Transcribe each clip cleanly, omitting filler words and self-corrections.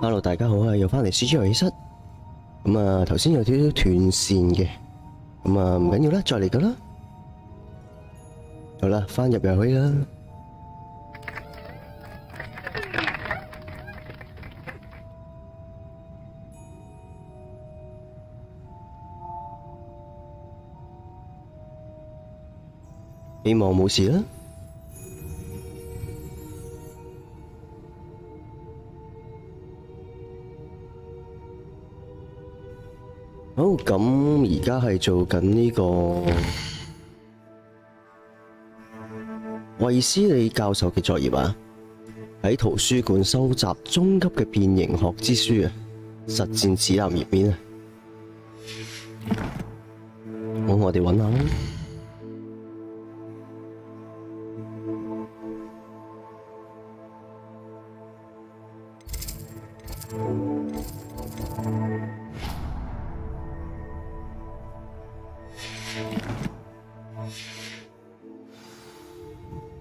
Hello， 大家好啊，又翻嚟 C.g 遊戲室。咁啊，頭先有少少斷線嘅，咁啊唔緊要啦，再嚟噶啦。好啦，翻入遊戲啦。希望冇事啦。好，咁而家係做緊呢個衛斯理教授嘅作業啊，喺圖書館收集中級嘅變形學之書啊，實戰指南頁面啊。好，我哋揾下啦。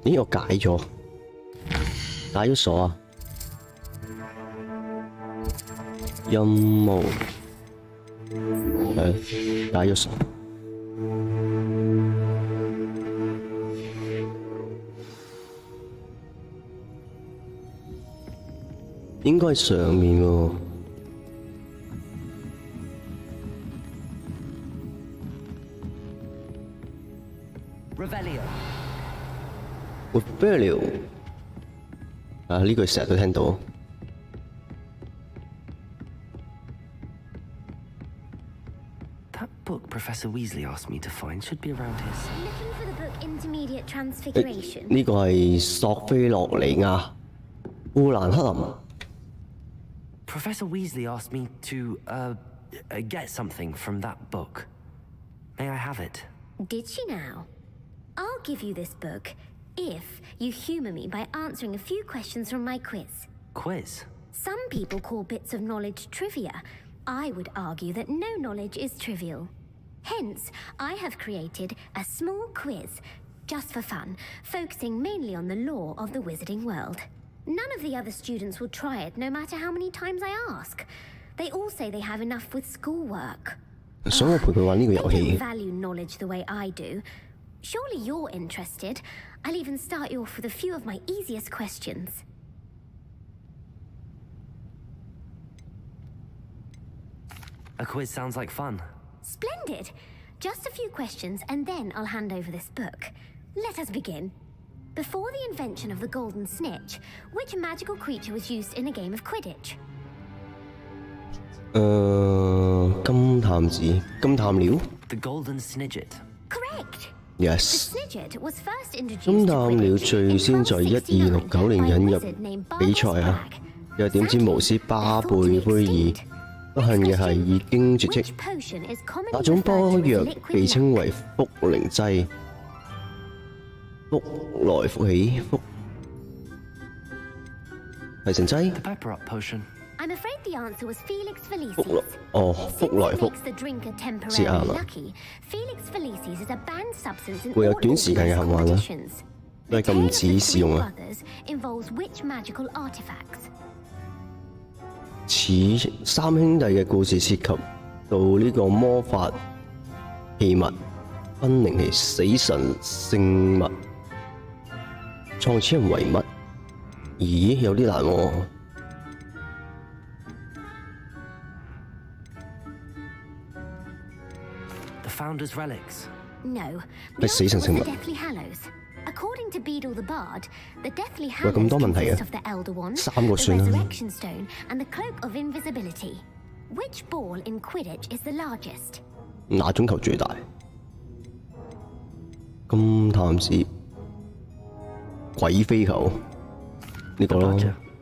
咦，我解咗鎖啊！任務解咗鎖，應該係上面喎。Revelio 啊，呢句成日都聽到。That book Professor Weasley asked me to find should be around his. Looking for the book Intermediate Transfiguration. 呢個係索菲洛尼亞烏蘭克林。Professor Weasley asked me to get something from that book. May I have it? Did she now? I'll give you this book if you humour me by answering a few questions from my quiz. Quiz? Some people call bits of knowledge trivia. I would argue that no knowledge is trivial. Hence, I have created a small quiz, just for fun, focusing mainly on the lore of the wizarding world. None of the other students will try it, no matter how many times I ask. They all say they have enough with schoolwork. 想我陪佢玩呢個遊戲。They don't value knowledge the way I do. Surely you're interested. I'll even start you off with a few of my easiest questions. A quiz sounds like fun. Splendid! Just a few questions and then I'll hand over this book. Let us begin. Before the invention of the golden snitch, which magical creature was used in a game of Quidditch? 金探子、金探鳥。The golden snidget. Correct! Yes。 The snidget was first introduced 金 to 探鳥 Quidditch 最 in 先在 1269年 by 引 a 入 wizard named 比 Barnabas 賽啊， Bragg. 又點知巫師巴貝菲爾不幸嘅係已經絕跡。 Which potion is 那 commonly 種波 referred to 藥 as 被 liquid 稱 luck? 為福靈劑，福來福喜，福提神劑。 The pepper up potion. I'm afraid the answer was Felix 福來 Felicis. 哦，福 Since 來 it 福 makes the drinker 是啱 temporarily 啊。 lucky, Felix Felicis is a banned substance in 會有 all 短時間嘅 organised 幸運啦， competitions. 都係 The 禁 tale 止 of the 使用 Three 啊。 Brothers involves which magical artifacts? 似三兄弟嘅故事涉及到呢個魔法器物、分靈器、死神聖物、創始人遺物。咦，有啲難喎。The founder's relics. No. The 係死 answer 神 was 聖 the 物。 Deathly Hallows. According to Beedle the Bard, the Deathly 喂，咁 Hallows 多問題嘅 consist of the Elder Wand, 三個 the 算啦。 Resurrection Stone, and the Cloak of Invisibility. Which ball in Quidditch is the largest? 哪種球最大？金探子、鬼飛球呢個咯。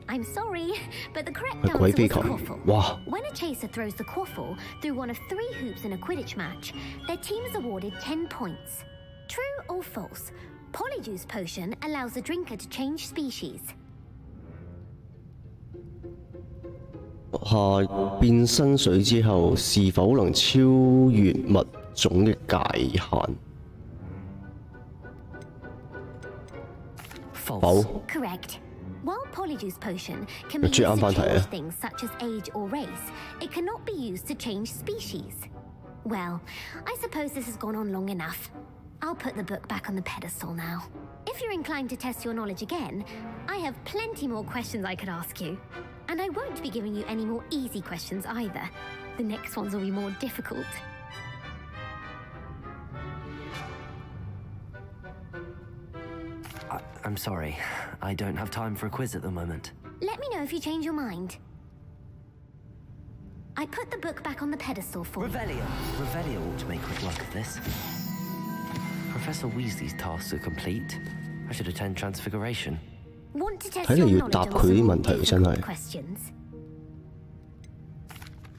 I'm sorry, but the correct 係 answer 鬼 was 飛 the 球。 quaffle. 哇！ When a chaser throws the quaffle through one of 3 hoops in a Quidditch match, their team is awarded 10 points. True or false? Polyjuice potion allows the drinker to change species. 下變身水之後，是否能超越物種嘅界限？ False. 否。 Correct. While Polyjuice Potion can be used to change things such as age or race, it cannot be used to change species. Well, I suppose this has gone on long enough. I'll put the book back on the pedestal now. If you're inclined to test your knowledge again, I have plenty more questions I could ask you. And I won't be giving you any more easy questions either. The next ones will be more difficult. I'm sorry. I don't have time for a quiz at the moment. Let me know if you change your mind. I put the book back on the pedestal for you. Revelio ought to make quick work of this. Professor Weasley's tasks are complete. I should attend Transfiguration. Want to test your knowledge on some more difficult questions?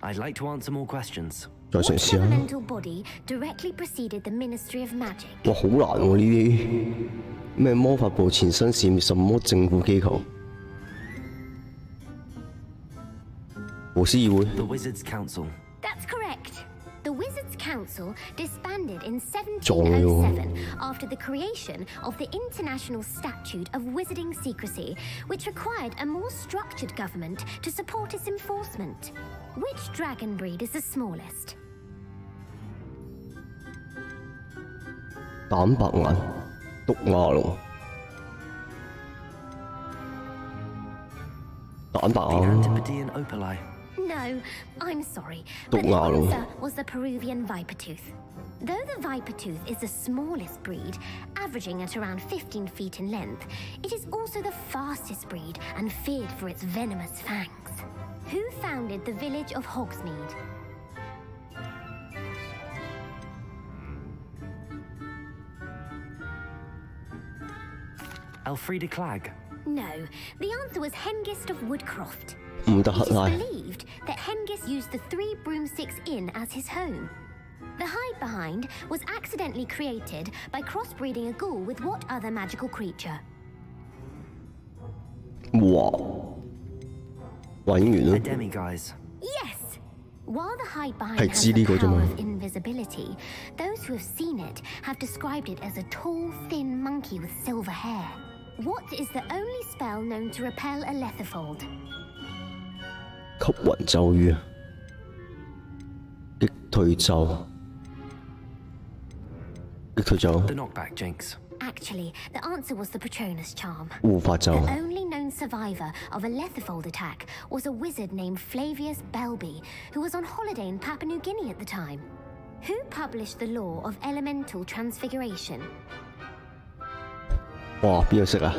I'd like to answer more questions. What governmental body directly preceded the Ministry of Magic? 哇，好難喎呢啲咩魔法部前身是什麼政府機構？巫師議會。The Wizards Council. That's correct. The Wizards Council disbanded in 1707 after the creation of the International Statute of Wizarding Secrecy, which required a more structured government to support its enforcement. Which dragon breed is the smallest? 蛋白眼、毒牙龍、蛋白 The 眼、 Antipodean Opali. No, I'm sorry, but the answer was the Peruvian Vipertooth. Though the Vipertooth is the smallest breed, averaging at around 15 feet in length, it is also the fastest breed and feared for its venomous fangs. Who founded the village of Hogsmeade? Elfrida Clegg. No, the answer was Hengist of Woodcroft. 唔得 It is 拉。 believed that Hengist used the Three Broomsticks Inn as his home. The hide behind was accidentally created by crossbreeding a ghoul with what other magical creature? 哇，玩完 A 啦。 Demiguise. Yes! While the hide behind 係 has 知 the 呢個啫 power 嘛。 of invisibility, those who have seen it have described it as a tall, thin monkey with silver hair. What is the only spell known to repel a letherfold? 吸雲咒語啊，擊退咒，擊退咒， The Knockback Jinx. Actually, the answer was the Patronus charm. 護法咒 The only known survivor of a letherfold attack was a wizard named Flavius Belby, who was on holiday in Papua New Guinea at the time. Who published the law of elemental transfiguration? 哇，邊個識啊？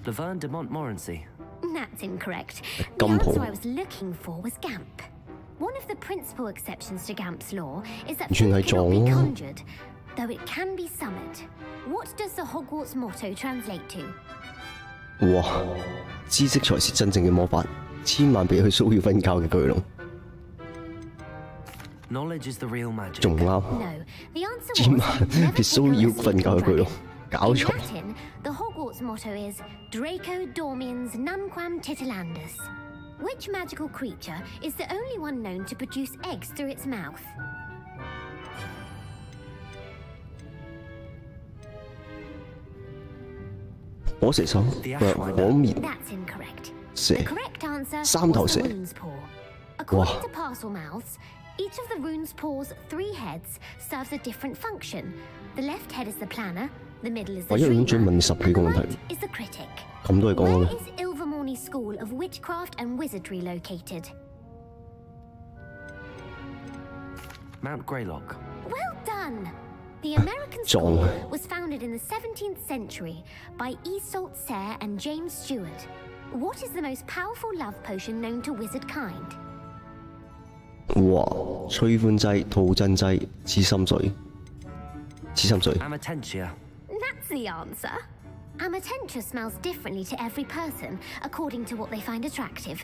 Laverne de Montmorency. That's incorrect. The Gumpo. answer I was looking for was Gamp. One of the principal exceptions to Gamp's law is that 原來 food cannot be 撞 conjured, though it can be summoned. What does the Hogwarts motto translate to? 哇，知識才是真正嘅魔法，千萬別去騷擾瞓覺嘅巨龍， Knowledge is the real magic. 仲啱。 No, the answer 千 was 萬 never 別騷 pick 擾 up a 瞓覺 single 嘅巨龍， dragon. 搞 In 錯。 Latin, the Hogwarts motto is Draco Dormiens Numquam Titilandus. Which magical creature is the only one known to produce eggs through its mouth? 火蛇手，火滅 That's incorrect. 蛇， The correct answer 三頭 was 蛇 the。rune's paw. According Wow. to Parcelmouths, each of the rune's paw's 3 heads serves a different function. The left head is the planner, the middle is the 我一樣 dreamer, 想問10 and 幾 the 個問題 right，is the critic. 咁都係講 Where 嘅咩？ is Ilvermorny School of Witchcraft and Wizardry located? Mount Greylock. Well done! The American John. school was founded in the 17th century by Iseult Sayre and James Stewart. What is the most powerful love potion known to wizard kind? 哇，催歡劑、吐真劑、痴心水、痴心水， Amatentia. That's the answer. Amatentia smells differently to every person according to what they find attractive,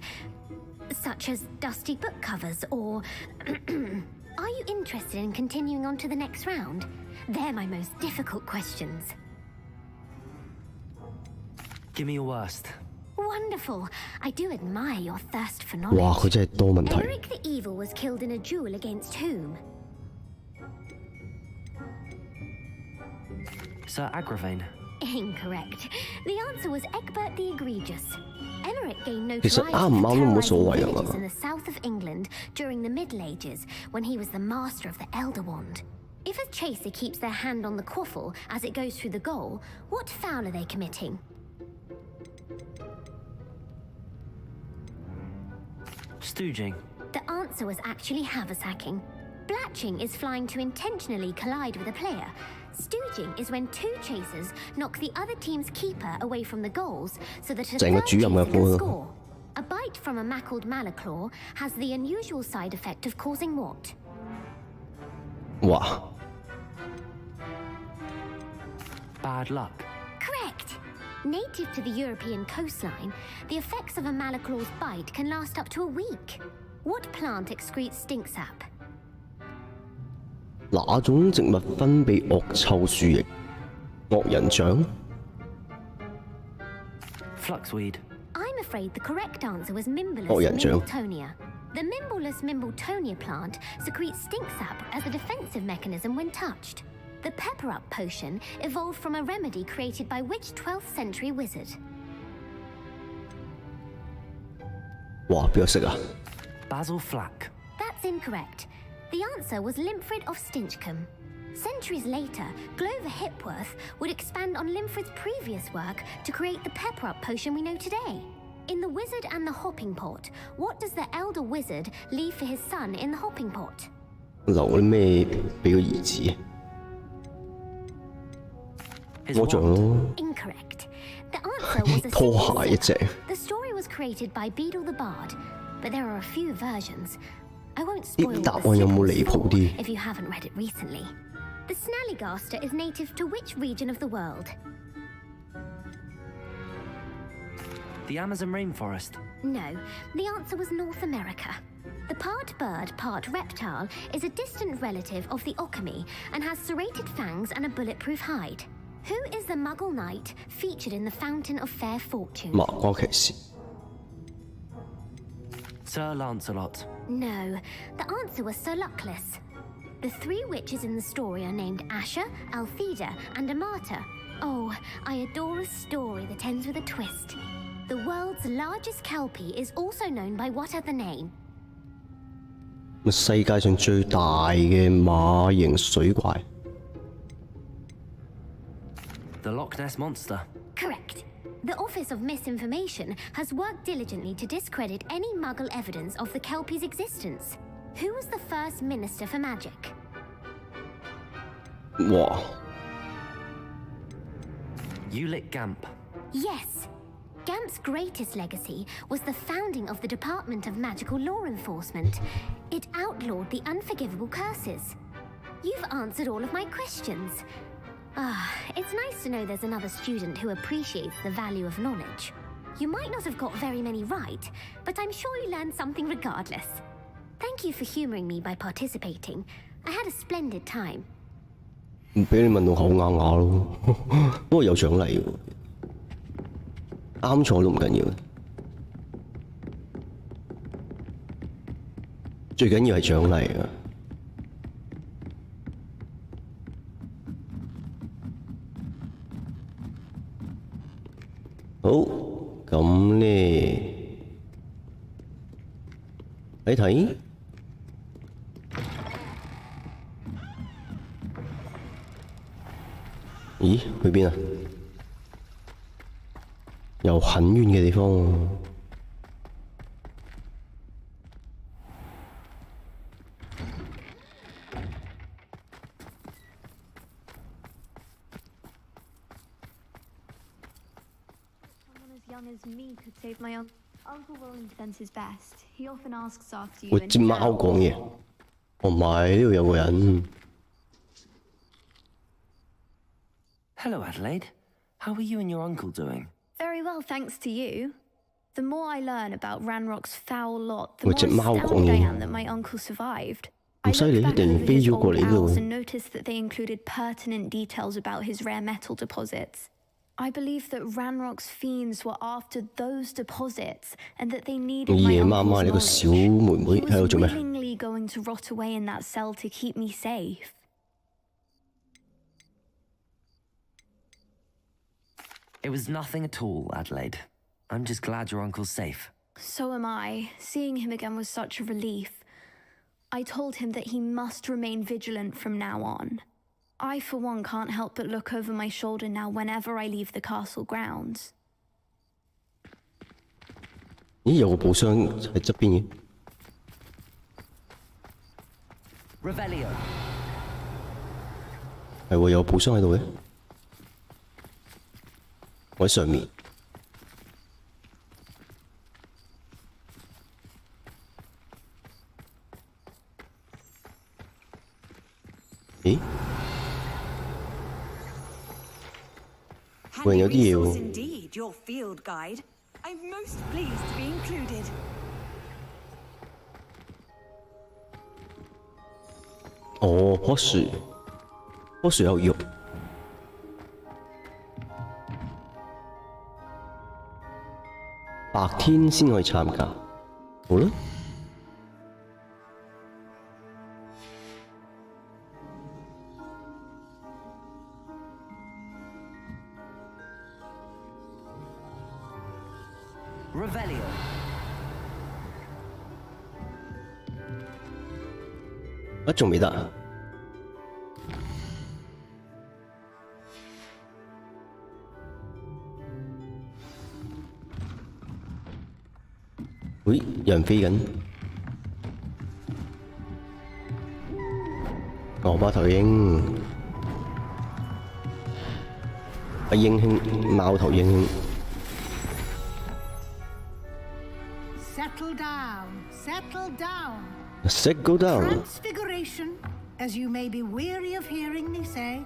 such as dusty book covers or... Are you interested in continuing on to the next round? They're my most difficult questions. Give me your worst. Wonderful. I do admire your thirst for 哇， knowledge. 佢真係多問題。 Eric the Evil was killed in a duel against whom? Sir Agravain. Incorrect. The answer was Egbert egregious. Emmerich gained 其實 notoriety 啱唔 for 啱都冇所 terrorizing 謂啊 villages 嘛。 in the south of England during the Middle Ages when he was the master of the Elder Wand. If a chaser keeps their hand on the quaffle as it goes through the goal, what foul are they committing? Stooging. The answer was actually haversacking. Blatching is flying to intentionally collide with a player. Stooging is when two chasers knock the other team's keeper away from the goals so that a 成個 third 主任嘅 chaser 科 can 咯。 score. A bite from a mackled malaclaw has the unusual side effect of causing what? 哇！ Bad luck. Correct! Native to the European coastline, the effects of a malaclaw's bite can last up to a week. What plant excretes stink sap? 哪種植物分泌惡臭樹液？惡人掌？ Fluxweed. I'm afraid the correct answer was Mimbolus Oh, yeah, Joe. mimbletonia. The Mimbolus mimbletonia plant secretes stink sap as a defensive mechanism when touched. The pepper-up potion evolved from a remedy created by which 12th century wizard? 哇！邊個識啊？ Basil Flack. That's incorrect. The answer was Limfrid of Stinchcombe. Centuries later, Glover Hipworth would expand on Limfrid's previous work to create the pepper-up potion we know today. In The Wizard and the Hopping Pot, what does the elder wizard leave for his son in the hopping pot? 留啲咩俾個兒子？ His 魔杖 wand. 咯， Incorrect. The answer was a 拖 simple 鞋一隻。 zipper. The story was created by Beadle the Bard, but there are a few versions. I won't spoil 啲答 the 案有冇 simple 離譜 score 啲？ if you haven't read it recently. The Snallygaster is native to which region of the world? The Amazon rainforest. No, the answer was North America. The part bird, part reptile is a distant relative of the Occamy and has serrated fangs and a bulletproof hide. Who is the Muggle knight featured in the Fountain of Fair Fortune? 麻瓜騎士。 Sir Lancelot. No, the answer was Sir Luckless. The three witches in the story are named Asher, Altheda, and Amata. Oh, I adore a story that ends with a twist. The world's largest kelpie is also known by what other name? 咪世界上最大嘅馬形水怪。 The Loch Ness Monster. Correct. The Office of Misinformation has worked diligently to discredit any Muggle evidence of the kelpie's existence. Who was the first Minister for Magic? 哇！ Ulick Gamp. Yes. Gamp's greatest legacy was the founding of the Department of Magical Law Enforcement. It outlawed the unforgivable curses. You've answered all of my questions. It's nice to know there's another student who appreciates the value of knowledge. You might not have got very many right, but I'm sure you learned something regardless. Thank you for humoring me by participating. I had a splendid time. 唔俾你問到口啞啞咯，不過有獎勵喎，啱錯都唔緊要，最緊要係獎勵啊！好，咁呢？睇睇。咦？去邊啊？又很遠嘅地方喎。Someone as young as me could save my uncle. Uncle William does his best. He often asks after you. 喂，隻貓講嘢。哦，唔係，呢度有個人。 Hello, Adelaide. How are you and your uncle doing? Very well, thanks to you. The more I learn about Ranrock's foul lot, the 喂， more 隻貓講 astounded I 嘢。 am that my uncle survived. I 咁犀利， looked 一 back 定 over 飛 his 咗過 old 嚟呢 owls 度。 and noticed that they included pertinent details about his rare metal deposits. I believe that Ranrock's fiends were after those deposits and that they needed my 夜媽 uncle's 媽，你個 knowledge. 小妹妹 He 喺度 was 做咩？ willingly going to rot away in that cell to keep me safe. It was nothing at all, Adelaide. I'm just glad your uncle's safe. So am I. Seeing him again was such a relief. I told him that he must remain vigilant from now on. I, for one, can't help but look over my shoulder now whenever I leave the castle grounds. 咦，有個寶箱喺側邊嘅。Revelio. 係喎，有個寶箱喺度嘅。我喺上面。咦？喂，有啲嘢喎。 Indeed, your field guide. I'm most pleased to be included. 哦，棵樹，棵樹有肉。白天先可以參加。好啦。Revelio. 啊，仲未得啊！喂，有人飛緊。我把頭鷹，阿英兄，貓頭鷹兄。 Settle down, settle down. Settle down. Transfiguration, as you may be weary of hearing me say,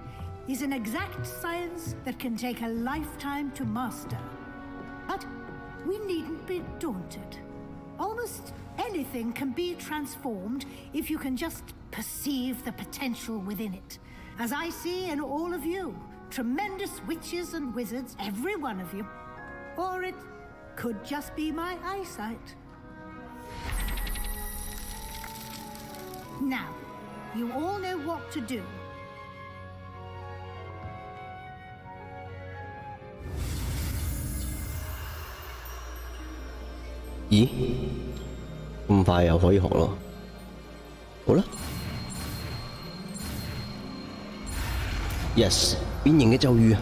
is an exact science that can take a lifetime to master. But we needn't be daunted. Almost anything can be transformed if you can just perceive the potential within it. As I see in all of you, tremendous witches and wizards, every one of you. Or it could just be my eyesight. Now, you all know what to do.咦？咁快又可以學咯？好啦 ，Yes， 變形嘅咒語啊！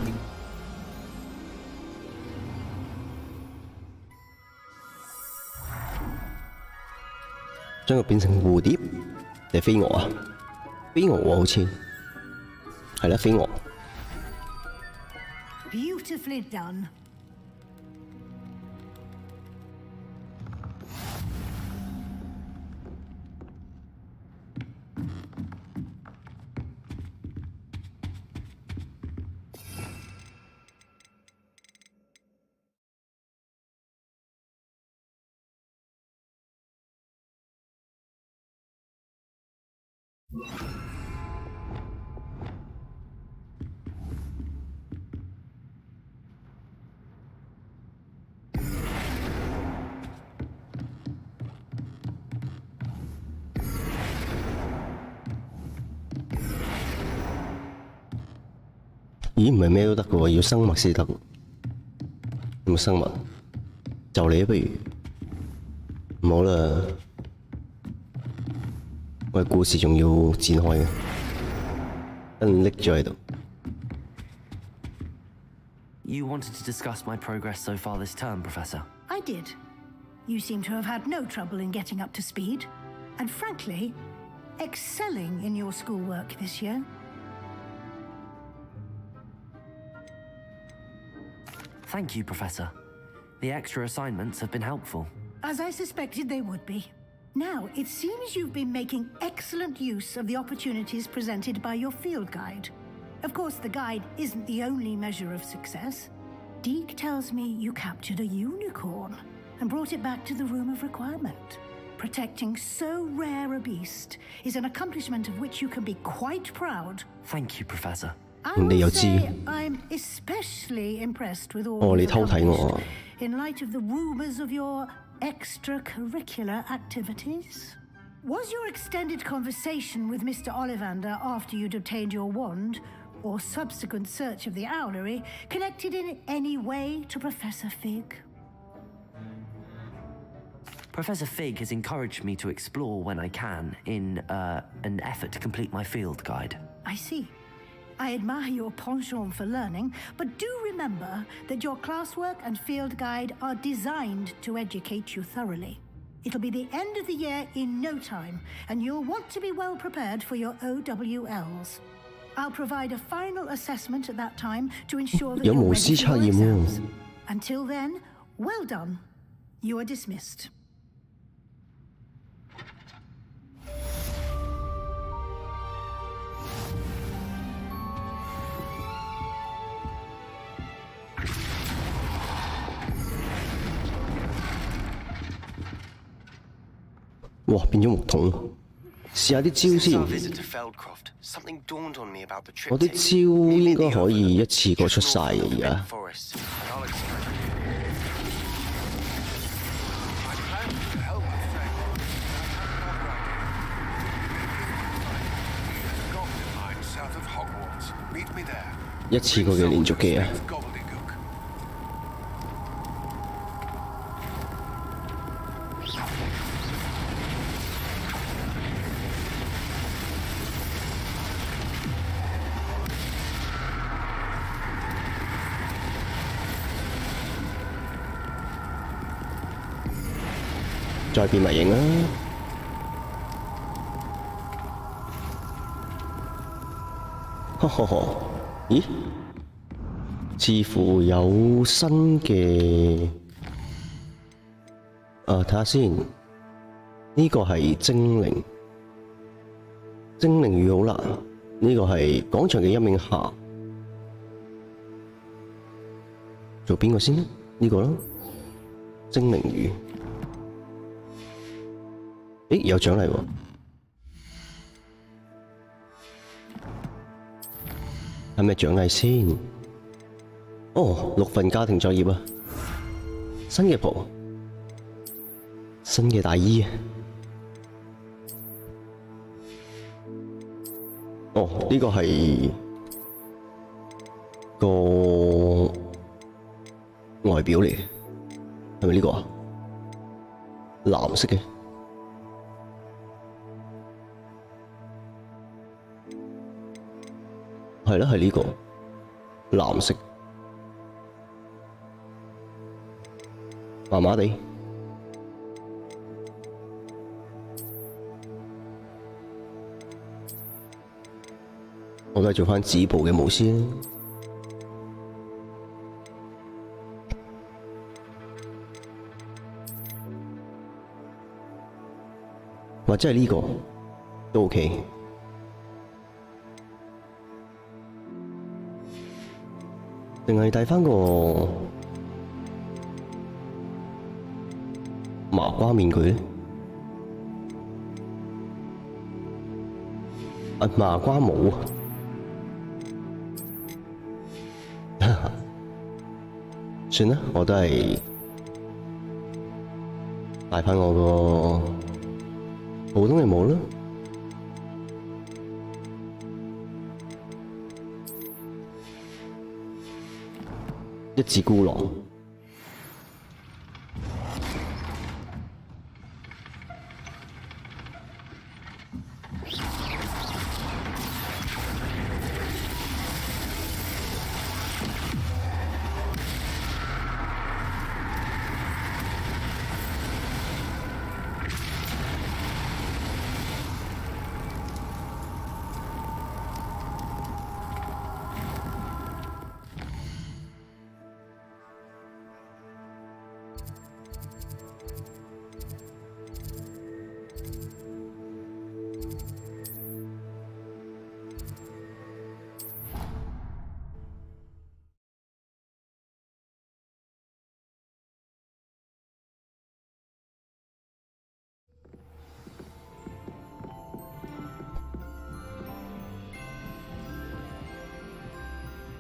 將佢變成蝴蝶定係飛蛾啊？飛蛾喎，好似係啦，飛蛾。Beautifully done.咦，唔係咩都得嘅喎，要生物先得。有冇生物？就你不如唔好啦，我哋故事仲要展開嘅，等拎咗喺度。You wanted to discuss my progress so far this term, Professor? I did. You seem to have had no trouble in getting up to speed, and frankly, excelling in your schoolwork this year. Thank you, Professor. The extra assignments have been helpful. As I suspected they would be. Now, it seems you've been making excellent use of the opportunities presented by your field guide. Of course, the guide isn't the only measure of success. Deke tells me you captured a unicorn and brought it back to the Room of Requirement. Protecting so rare a beast is an accomplishment of which you can be quite proud. Thank you, Professor. I will say I'm especially impressed with all you've accomplished in light of the rumors of your extracurricular activities. Was your extended conversation with Mr. Ollivander after you'd obtained your wand, or subsequent search of the owlery, connected in any way to Professor Fig? Professor Fig has encouraged me to explore when I can in an effort to complete my field guide. I see. I admire your penchant for learning, but do remember that your classwork and field guide are designed to educate you thoroughly. It'll be the end of the year in no time, and you'll want to be well prepared for your OWLs. I'll provide a final assessment at that time to ensure that you're ready for your exams. Until then, well done. You are dismissed. 哇，變咗木桶，試下啲招先。我啲招應該可以一次過出晒嘅而家。一次過嘅連續機啊！再變埋型啦！呵呵呵，咦？似乎有新嘅，睇下先。呢個係精靈，精靈語好難。呢個係廣場嘅陰影下，做邊個先呢？呢個啦，精靈語。咦，有獎勵喎！係咪獎勵先？哦，6份家庭作業啊！新嘅袍，新嘅大衣。哦，呢個係個外表嚟嘅，係咪呢個啊？藍色嘅。係啦，係呢個藍色，麻麻地。我都係做返紙部嘅巫師啦。或者係呢個都 OK。定係戴返個麻瓜面具咧？麻瓜帽啊！算啦，我都係戴返我個普通嘅帽啦。一隻孤狼。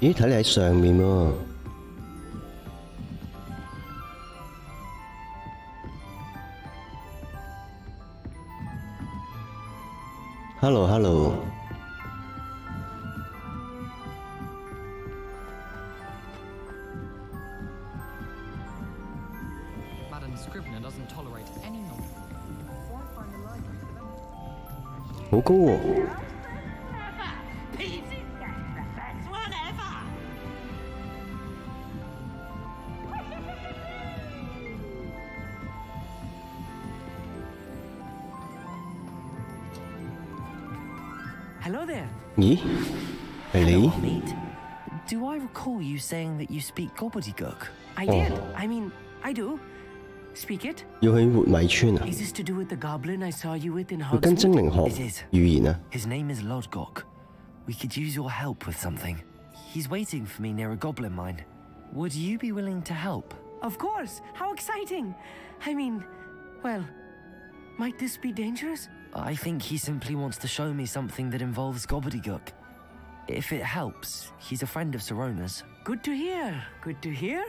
咦，睇你喺上面喎。Hello。Madam Scribner doesn't tolerate any nonsense. 好高喎、Hello there. 咦，係你？ Mate. Do I recall you saying that you speak gobbledygook? I did. I mean, I do. Speak it. 要去活米村啊？ Is this to do with the goblin I saw you with in 要跟精靈 Hogwarts? 學 It is. 語言啊？ His name is Lodgok. We could use your help with something. He's waiting for me near a goblin mine. Would you be willing to help? Of course. How exciting. I mean, well, might this be dangerous? I think he simply wants to show me something that involves gobbledygook. If it helps, he's a friend of Sirona's. Good to hear. Good to hear.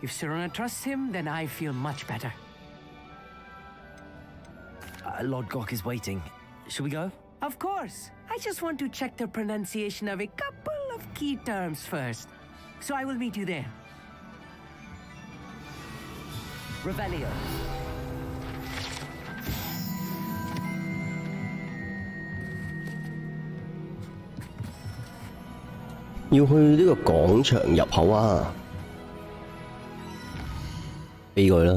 If Sirona trusts him, then I feel much better. Lodgok is waiting. Shall we go? Of course. I just want to check the pronunciation of a couple of key terms first. So I will meet you there. Revelio. 要去呢個廣場入口啊！俾佢啦，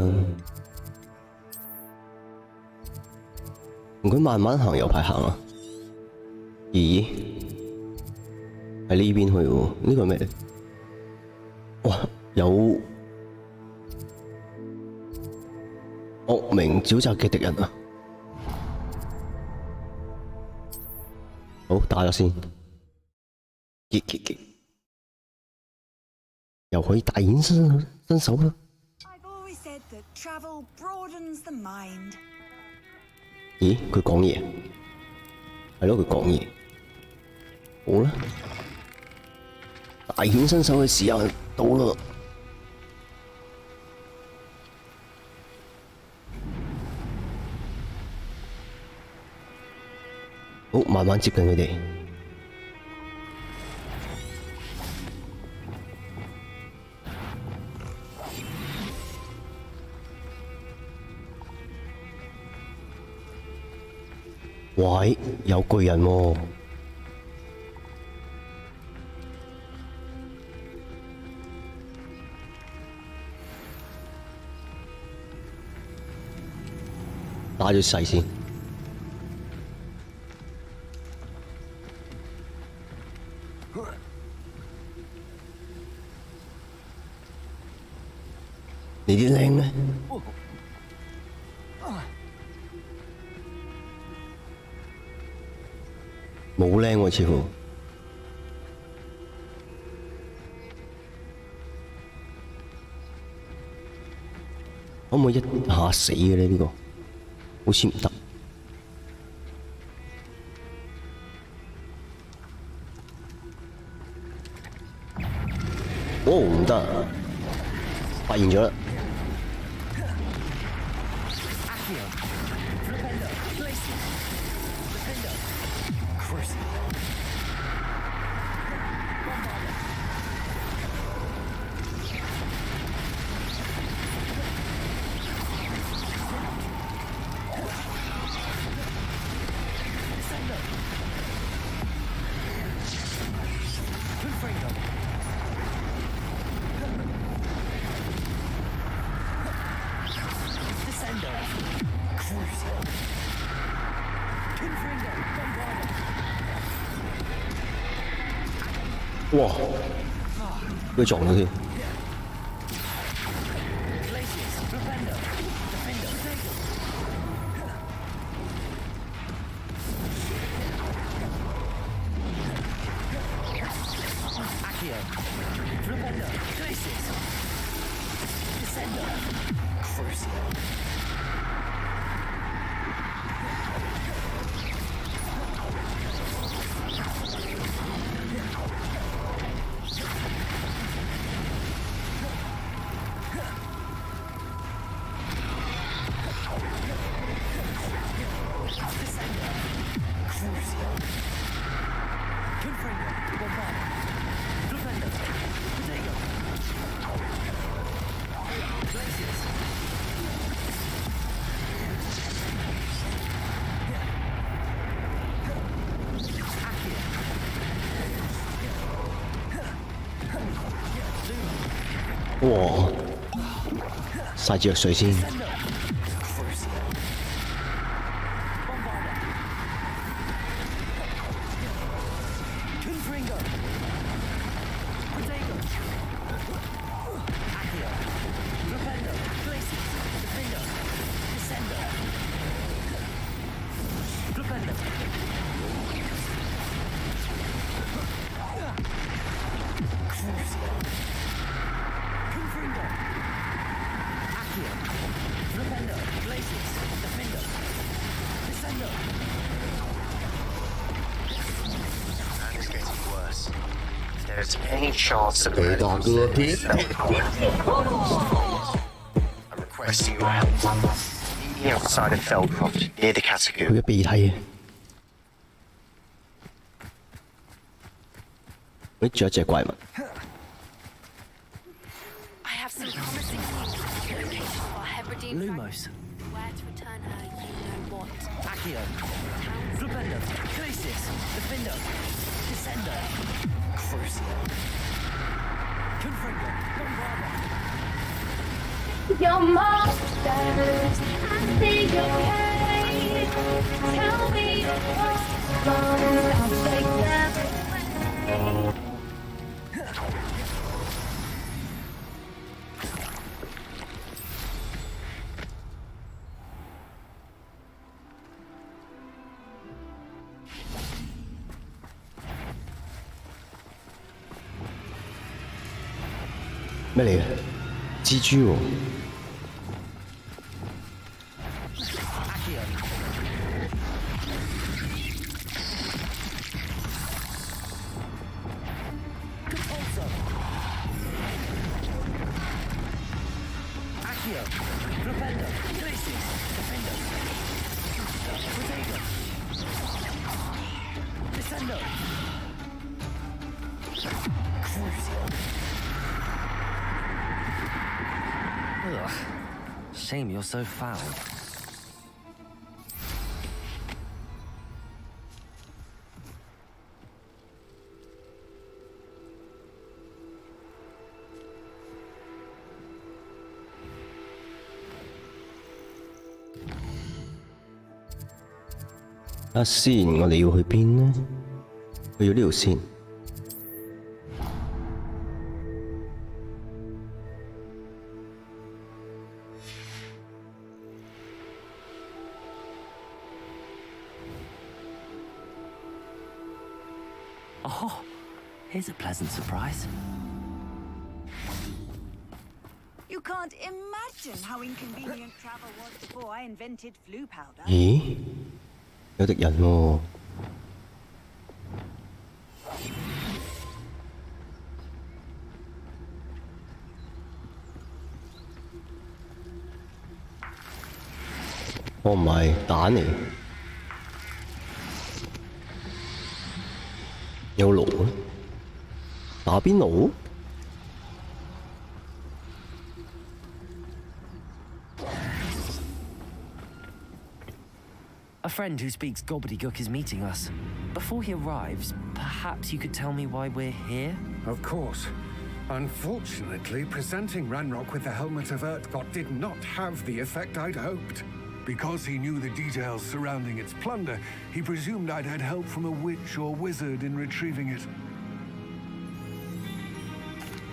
唔該慢慢行有排行啊！咦，喺呢邊去喎？呢個係咩？哇，有惡名沼澤嘅敵人啊！好，打咗先。又可以大顯身手啦！ I've always said that travel broadens the mind. 咦，佢講嘢，係咯，佢講嘢。好啦，大顯身手嘅時候到啦。好，慢慢接近佢哋。喂，有巨人喎！打咗細先。你啲靚咩？冇靚喎，似乎。可唔可以一下死嘅咧？呢個好似唔得。哦，唔得，發現咗啦。哇！俾佢撞咗添。哇！晒住藥水先。There's any chance of 俾大哥撇。 I'm requesting your help. Meet me outside of Feldcroft, near the 佢 catacomb. 嘅鼻涕。喂，仲有一隻怪物。 I have some promising news about the location of our Hebridean Lumos. Where to return her, you know what. Accio. Flipendo. Glacius. Defender. Descender. Crucio. Confringo. Bombarda. Your monsters, I think okay. Tell me what's wrong, I'll take them away. 咩嚟嘅？蜘蛛喎。 Accio. Compulso. Accio. Flipendo. Glacius. Defender. Protego. Descendo. Crucio. Ugh. Shame you're so foul.先，我哋要去邊呢？去咗呢度先。Oh, here's a pleasant surprise. You can't imagine how inconvenient travel was before I invented flu powder. 咦？有敵人喎！我唔係蛋嚟，有爐啊！打邊爐？ A friend who speaks gobbledygook is meeting us. Before he arrives, perhaps you could tell me why we're here? Of course. Unfortunately, presenting Ranrock with the Helmet of Urtkot did not have the effect I'd hoped. Because he knew the details surrounding its plunder, he presumed I'd had help from a witch or wizard in retrieving it.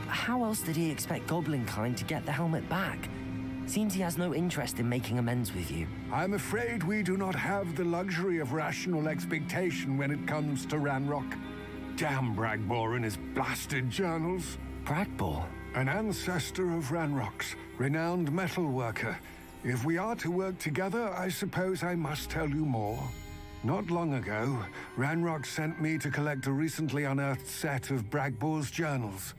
How else did he expect Goblinkind to get the helmet back? Seems he has no interest in making amends with you. I'm afraid we do not have the luxury of rational expectation when it comes to Ranrock. Damn Bragbor and his blasted journals. Bragbor? An ancestor of Ranrock's, renowned metalworker. If we are to work together, I suppose I must tell you more. Not long ago, Ranrock sent me to collect a recently unearthed set of Bragbor's journals.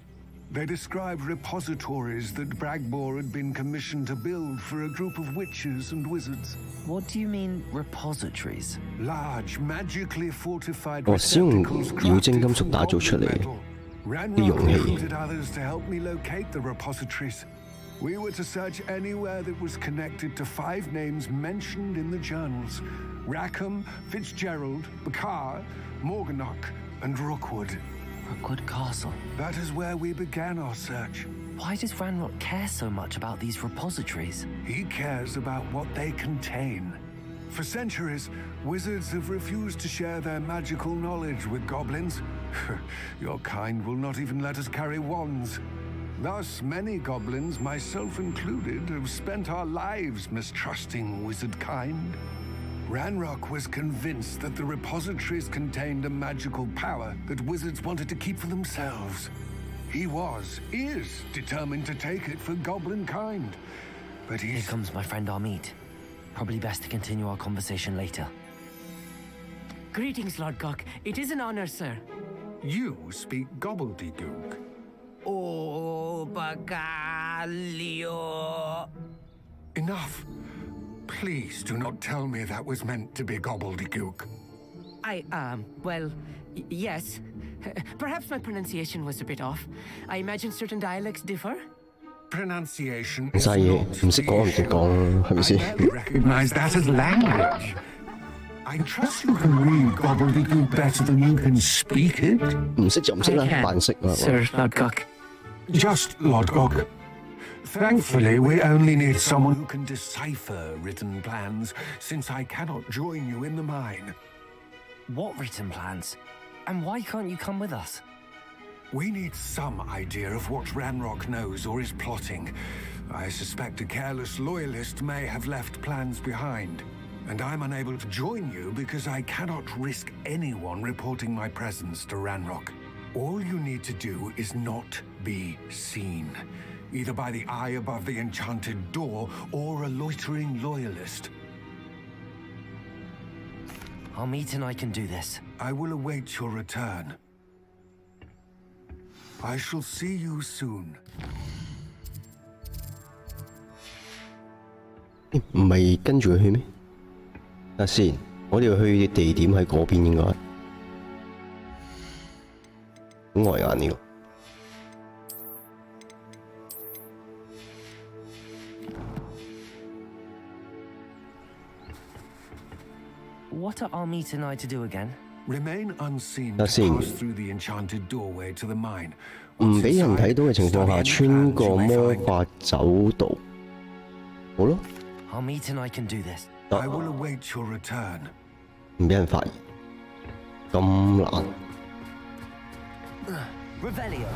They described repositories that Bragbor had been commissioned to build for a group of witches and wizards. What do you mean, repositories? Large, magically fortified 哦，先用 receptacles 妖精金 crafted 屬 from 打造出嚟 goblin 嘅 metal. 啲 Ranrock 容器。 recruited others to help me locate the repositories. We were to search anywhere that was connected to 5 names mentioned in the journals: Rackham, Fitzgerald, Bakar, Morganach, and Rookwood. Rookwood Castle. That is where we began our search. Why does Ranrock care so much about these repositories? He cares about what they contain. For centuries, wizards have refused to share their magical knowledge with goblins. Your kind will not even let us carry wands. Thus, many goblins, myself included, have spent our lives mistrusting wizard kind. Ranrock was convinced that the repositories contained a magical power that wizards wanted to keep for themselves. He is determined to take it for goblin kind. But Here comes my friend Armit. Probably best to continue our conversation later. Greetings, Lord Cock. It is an honor, sir. You speak gobbledygook. Oh, Bacalio. Enough. Please do not tell me that was meant to be gobbledygook. Well, yes. Perhaps my pronunciation was a bit off. I imagine certain dialects differ. Pronunciation 唔 is 晒嘢， not 唔識講唔識講，係咪 I 先？ barely recognize that as language. I trust you can read gobbledygook better than you can speak it. 唔識就唔識啦，扮識啊！ Sir, Lord Cock. Just Lodgok. Thankfully, we only need someone who can decipher written plans, since I cannot join you in the mine. What written plans? And why can't you come with us? We need some idea of what Ranrock knows or is plotting. I suspect a careless loyalist may have left plans behind. And I'm unable to join you because I cannot risk anyone reporting my presence to Ranrock. All you need to do is not be seen, either by the eye above the enchanted door or a loitering loyalist. Armit and I can do this. I will await your return. I shall see you soon. 唔係跟住佢去咩？等下先，我哋要去嘅地點喺嗰邊應該。好礙眼呢個。What are Armit and I to do again? Remain unseen to That's it. pass through the enchanted doorway to the mine. 唔俾人睇到嘅情況下，穿過魔法走道。好咯， Armit and I can do this. I will await your return. 唔俾人發現，咁難。 Revelio.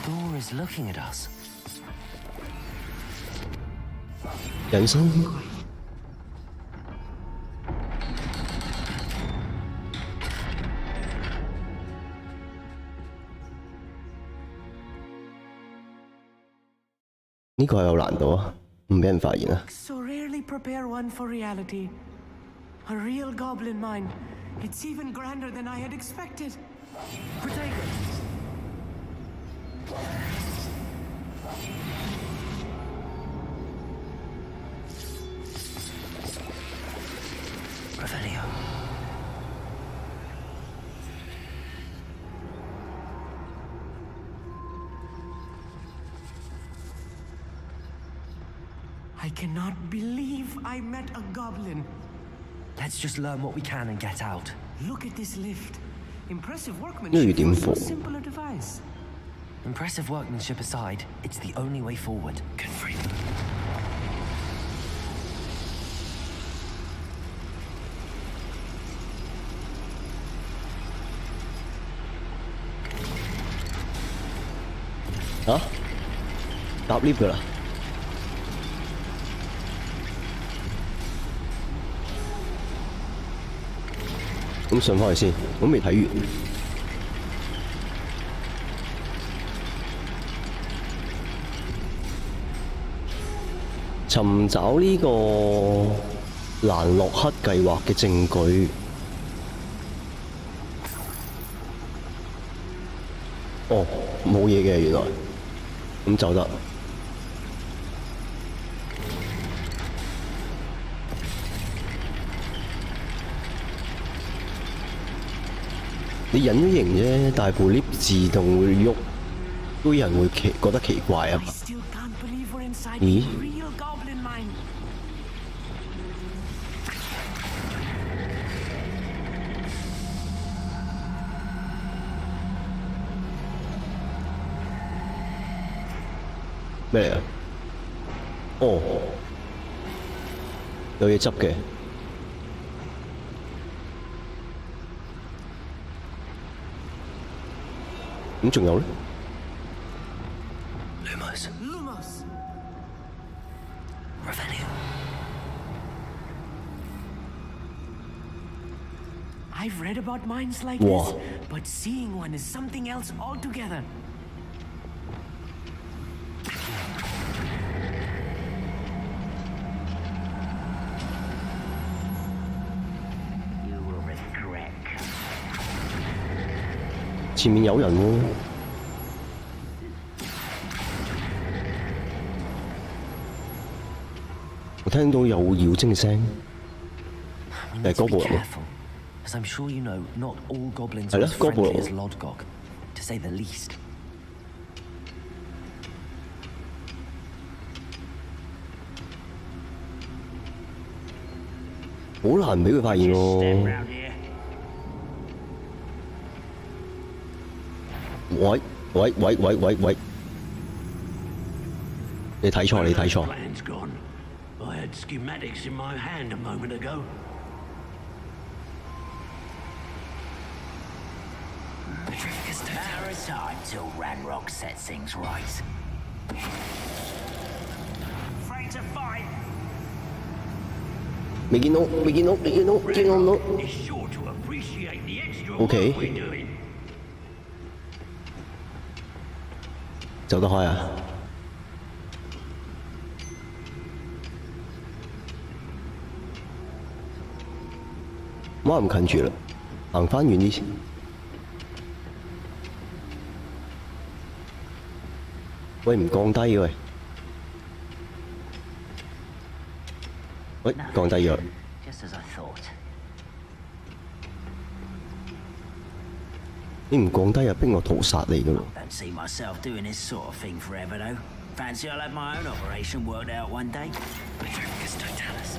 Door is looking at us. 人生呢個係有難度啊，唔俾人發現啊。 So rarely prepare one for reality. A real goblin mine. It's even grander than I had expected. Protego. Revelio. I cannot believe I met a goblin. Let's just learn what we can and get out. Look at this lift. Impressive 呢個要 workmanship 點 for 放 a simpler device. Impressive workmanship aside, it's the only way forward. Good freedom. Hả? Đạp lift rồi à? Cũng順翻去先，我未睇完。尋找呢個蘭洛克計劃嘅證據。哦，冇嘢嘅原來，咁就得。你隱咗形啫，但係部 lift 自動會喐，都有人會覺得奇怪啊。I still can't believe we're inside Hmm? a real goblin 咩嚟啊？哦，有嘢執嘅。咁仲有咧 Lumos. Lumos! Revelio. I've read about mines like Wow. this, but seeing one is something else altogether. You will regret. 前面有人喎、我聽到有妖精嘅聲， We 係 need to 哥 be 布林喎。 careful, as I'm sure you know, not all goblins 係 are 咯 as 哥布 friendly 林 as Lodgok, to say the least. 好難俾佢發現喎。喂喂喂喂喂喂，你睇錯，你睇錯。 Plan's gone. I had schematics in my hand a moment ago. Parasite till Ranrock sets things right. Afraid to fight. 未見到，未見到，未見到，見唔到。 Is sure to appreciate the extra Okay. work we're doing. 走得開啊！冇咁近住啦，行翻遠啲先。喂，唔降低嘅喂，喂，降低咗。 Just as I thought. 你唔降低啊，逼我屠殺你噶咯。 Don't see myself doing this sort of thing forever, though. Fancy I'll have my own operation worked out one day. Petrificus totalis.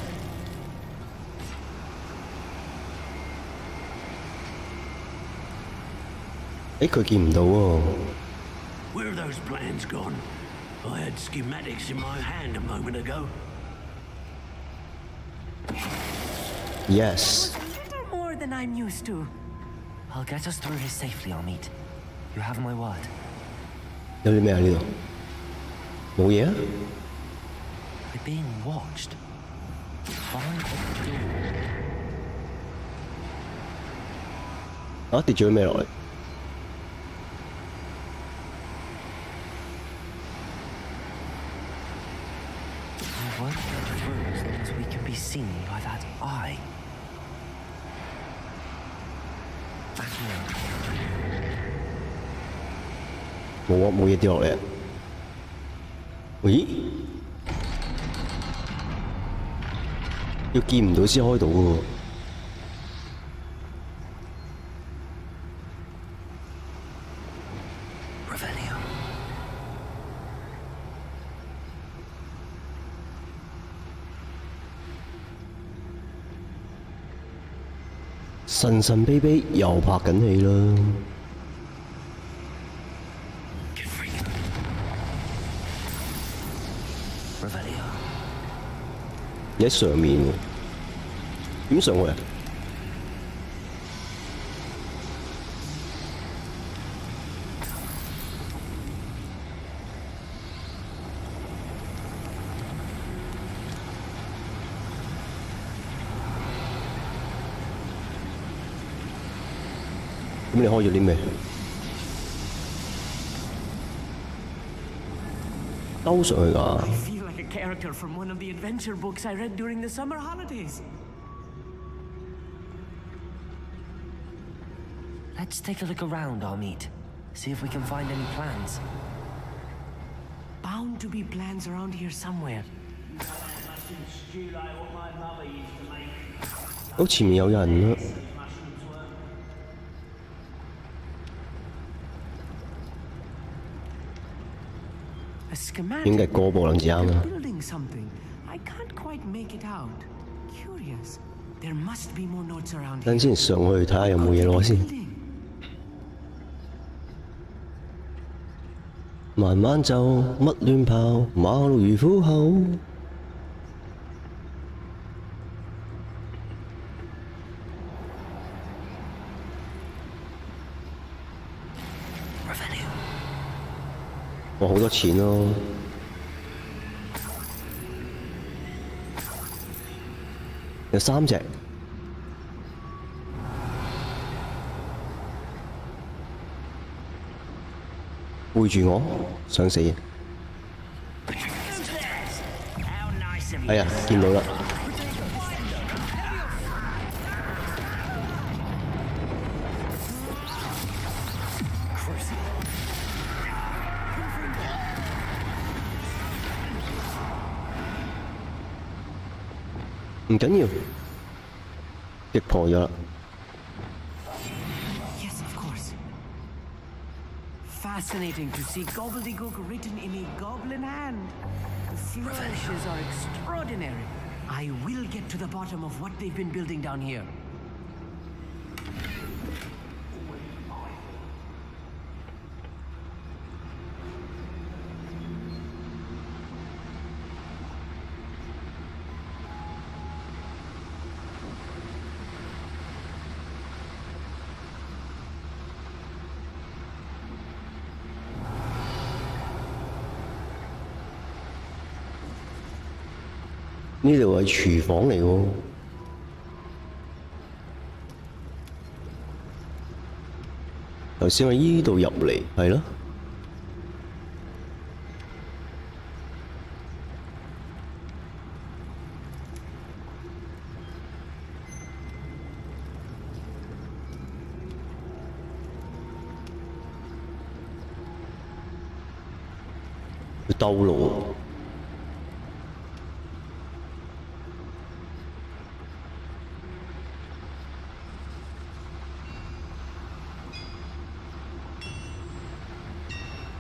佢見唔到喎。 Where are those plans gone? I had schematics in my hand a moment ago. Yes。 A little more than I'm used to. I'll get us through here safely, Amit. You have my word. 有啲咩啊？呢度冇嘢啊？ We're being watched. Find the door. 啊！跌咗啲咩落嚟？ I won't go through as long as we can be seen by that eye. Backing up. 冇啊！冇嘢跌落嚟啊！咦？要見唔到先開到嘅喎。 Revelio. 神神秘秘又拍緊戲啦。 Revelio. 你喺上面喎，點上去啊？咁你開咗啲咩？兜上去㗎。 I feel like a character from one of the adventure books I read during the summer holidays. Let's take a look around, Amit. See if we can find any plans. Bound to be plans around here somewhere. 好，前面有人啦。 A schematic. 應該係哥布林子啱啦。 Building something. I can't quite make it out. Curious. There must be more notes around 等 here. 先上去睇下有冇嘢攞先。 Building. 咪慢慢走，乜亂跑，馬路如虎口。哇，好多錢咯！有3隻。背住我，想死！哎呀，見到啦！唔緊要，擊破咗啦。Fascinating to see gobbledygook written in a goblin hand. The flourishes are extraordinary. I will get to the bottom of what they've been building down here. 呢度係廚房嚟喎，頭先喺依度入嚟，係咯。佢兜路喎。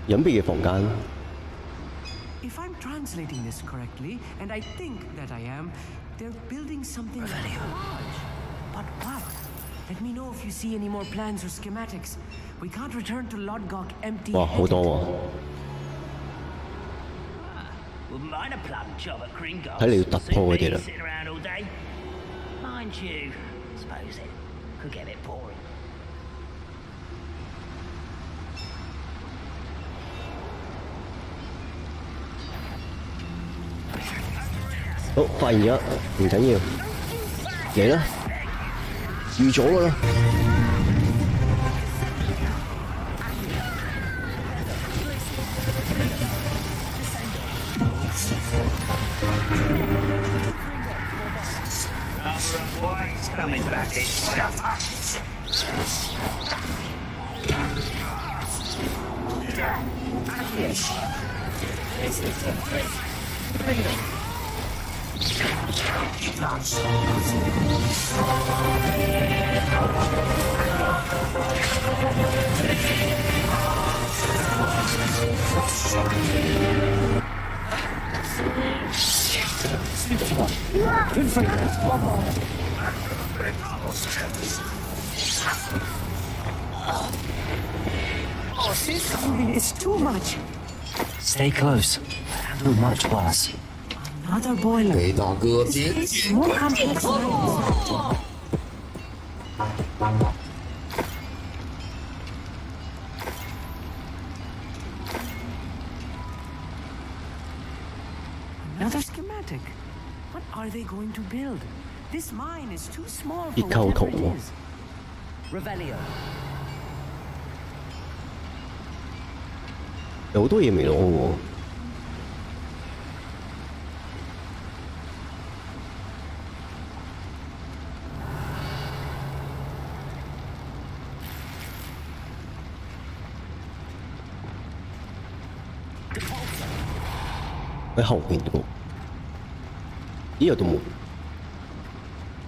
隱秘嘅房間。If I'm translating this correctly, and I think that I am, they're building something large. But what? Let me know if you see any more plans or schematics. We can't return to Lodgok empty-handed. 哇，好多喎！ Wouldn't mind a plum job at Gringotts. 睇嚟要突破佢哋啦。 Sitting around all day. Mind you, suppose it could get a bit boring. 好，發現咗，唔緊要，嚟啦，預咗㗎啦。It's too much. Stay close. Handle much worse. Another boiler. 给大哥解解。 More complex lines. Another schematic. What are they going to build? This mine is too small for whatever it is. Revelio. 有好多嘢未攞喎。喺後邊喎，咦有道門，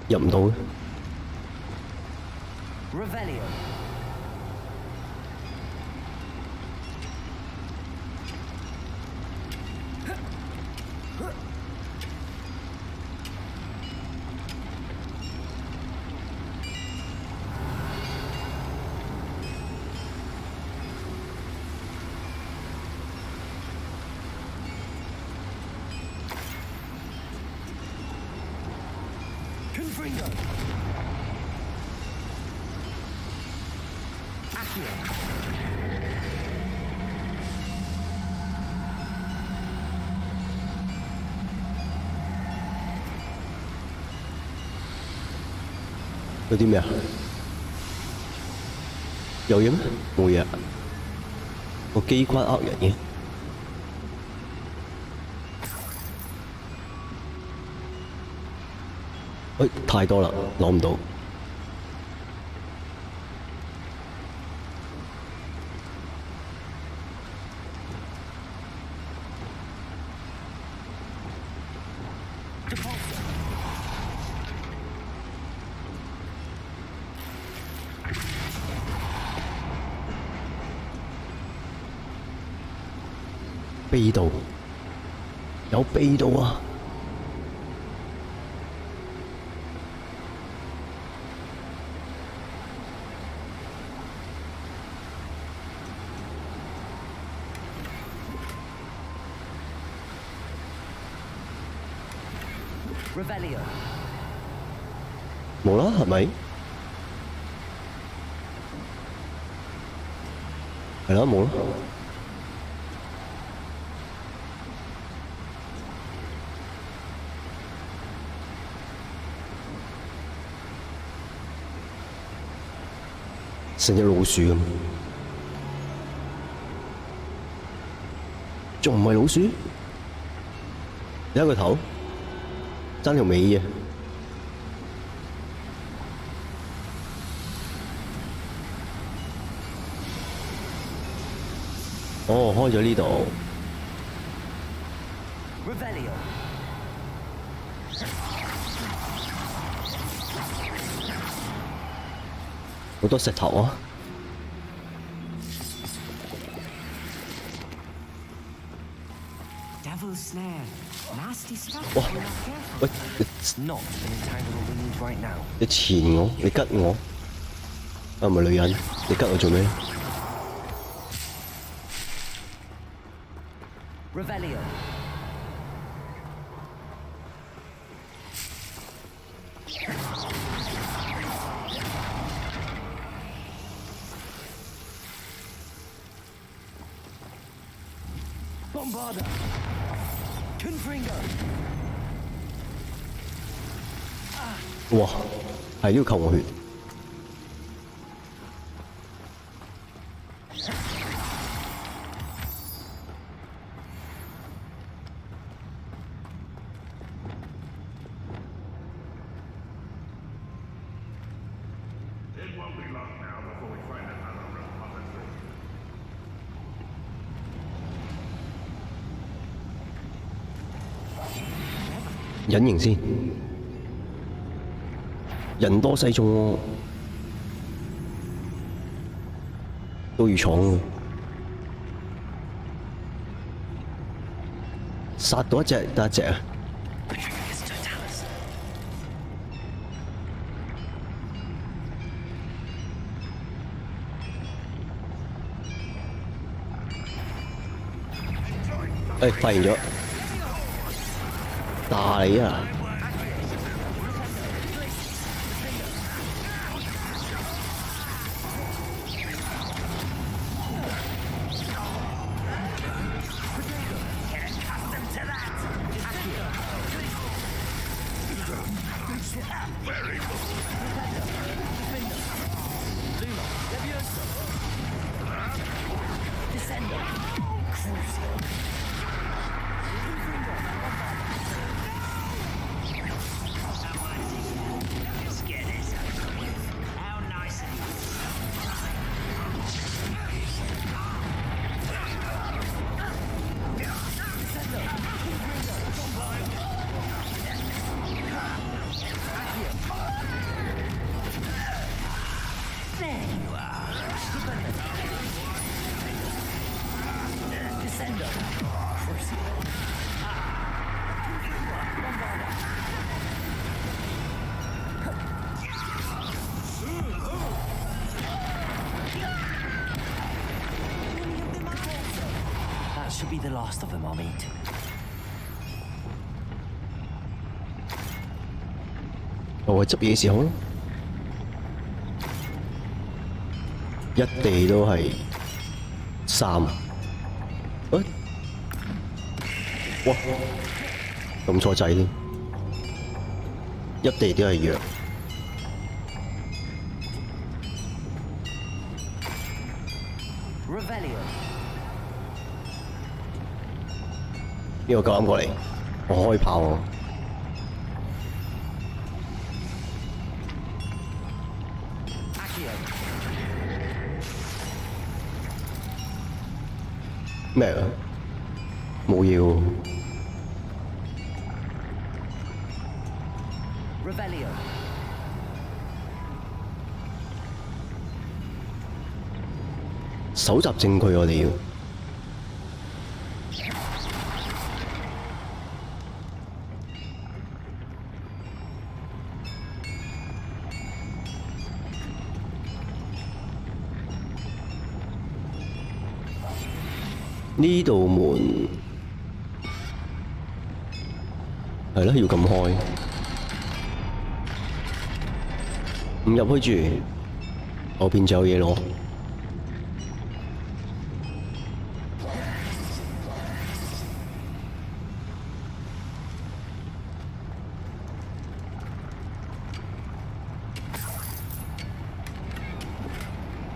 入唔到嘅。Revelio. 有啲咩啊？有嘢咩？冇嘢啊。個機關呃人嘅。喂，太多啦，攞唔到。秘道，有秘道啊！冇啦，係咪？係啦，冇啦。成隻老鼠咁，仲唔係老鼠？你睇個頭，爭條尾嘅。哦，開咗呢度。好多石頭啊！哇！喂，你纏我，你吉我，啊唔係女人，你吉我做咩？哇，係要扣我血。隱形先，人多勢眾喎，都要闖喎，殺到一隻得一隻啊！發現咗。大你啊！Should be the last of them I'll meet. 我執嘢嘅時候咯，一地都係3。喂，哇，撳錯掣添，一地都係藥。呢個夠啱過嚟，我開炮喎。咩啊？冇嘢喎。搜集證據我哋要。呢度門係啦，要撳開，唔入去住，後邊就有嘢攞。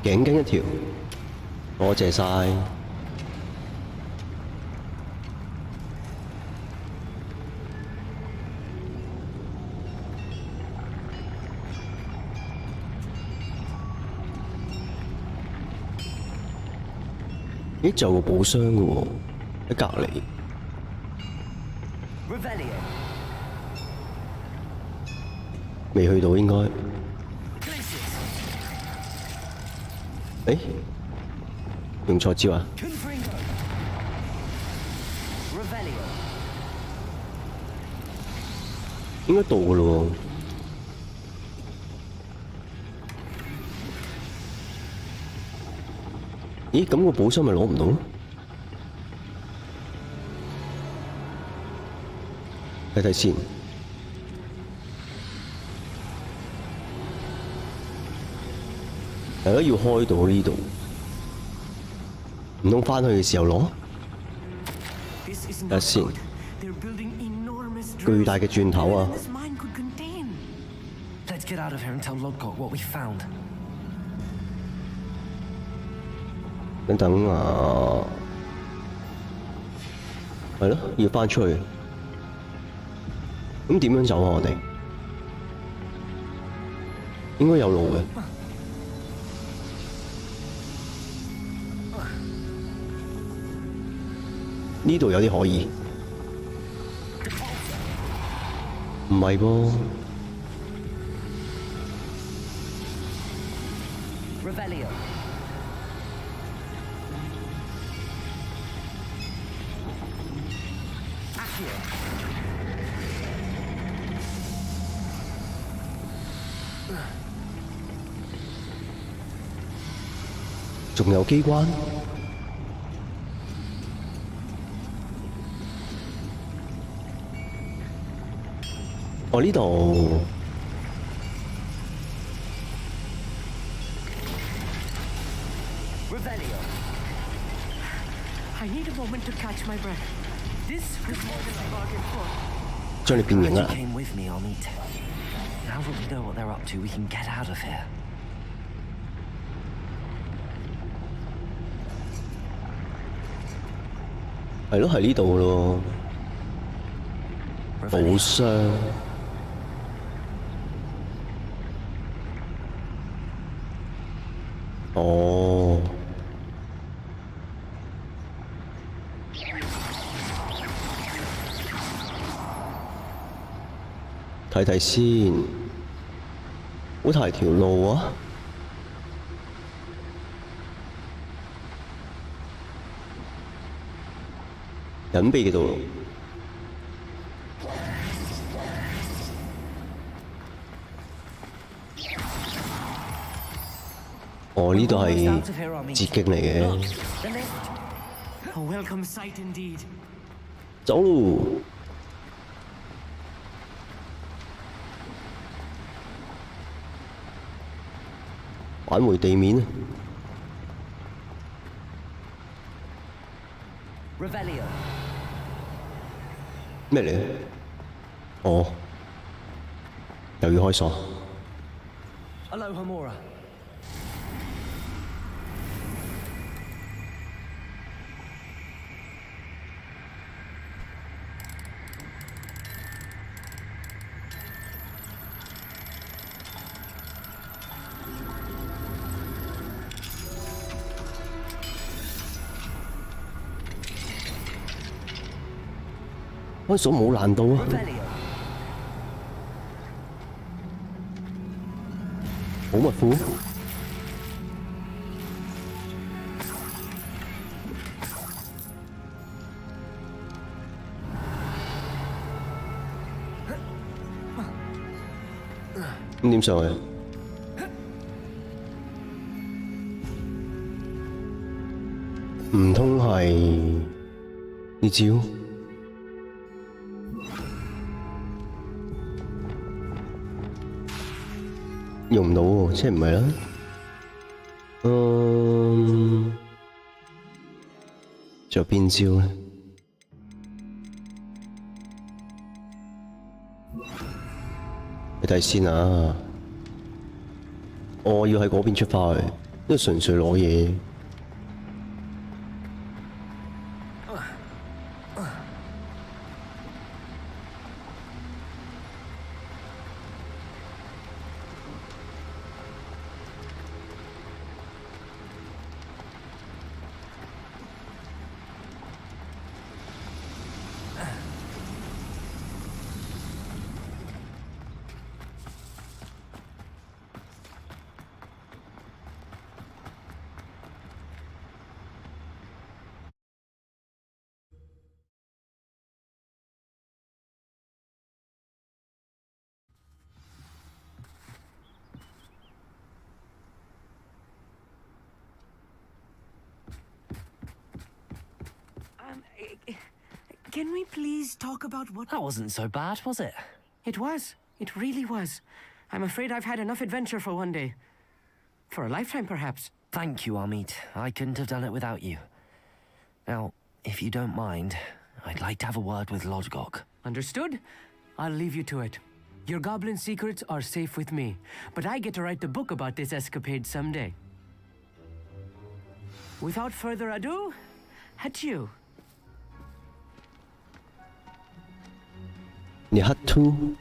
頸巾一條，多謝晒。咦，仲有個寶箱嘅喎，喺隔離。未去到應該。誒，用錯招啊！應該到嘅咯喎。咦，咁個寶箱咪攞唔到咯？睇睇先。係咯，要開到呢度，唔通返去嘅時候攞？睇下先。巨大嘅鑽頭啊！等等啊，係咯，要返出去。咁點樣走啊？我哋應該有路嘅。呢度有啲可以，唔係噃。仲有機關。哦，呢度將你變形啦！係咯，係呢度咯，寶箱。哦，睇睇先，好大條路啊！隱秘嘅道路。哦，呢度係捷徑嚟嘅。走路。返回地面啊！ Revelio. 咩嚟？哦，又要開鎖。 Alohomora. 開鎖冇難度啊！保密庫。咁點上去？唔通係呢招？ 用唔到喎，即係唔係啦？仲有邊招咧？你睇先啊！我要喺嗰邊出發去，因為純粹攞嘢。 Can we please talk about what... That wasn't so bad, was it? It was. It really was. I'm afraid I've had enough adventure for one day. For a lifetime, perhaps. Thank you, Amit. I couldn't have done it without you. Now, if you don't mind, I'd like to have a word with Lodgok. Understood? I'll leave you to it. Your goblin secrets are safe with me, but I get to write the book about this escapade someday. Without further ado, adieu. 你黑兔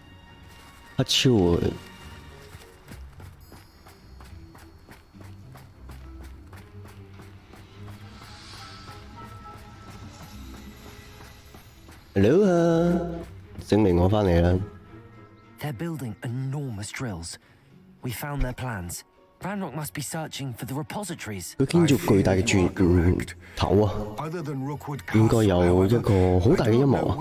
黑超喎！Hello 啊，證明我返嚟啦。They're building enormous drills. We found their plans. Ranrock must be searching for the repositories. 佢建築巨大嘅頭啊，應該有一個好大嘅陰謀啊！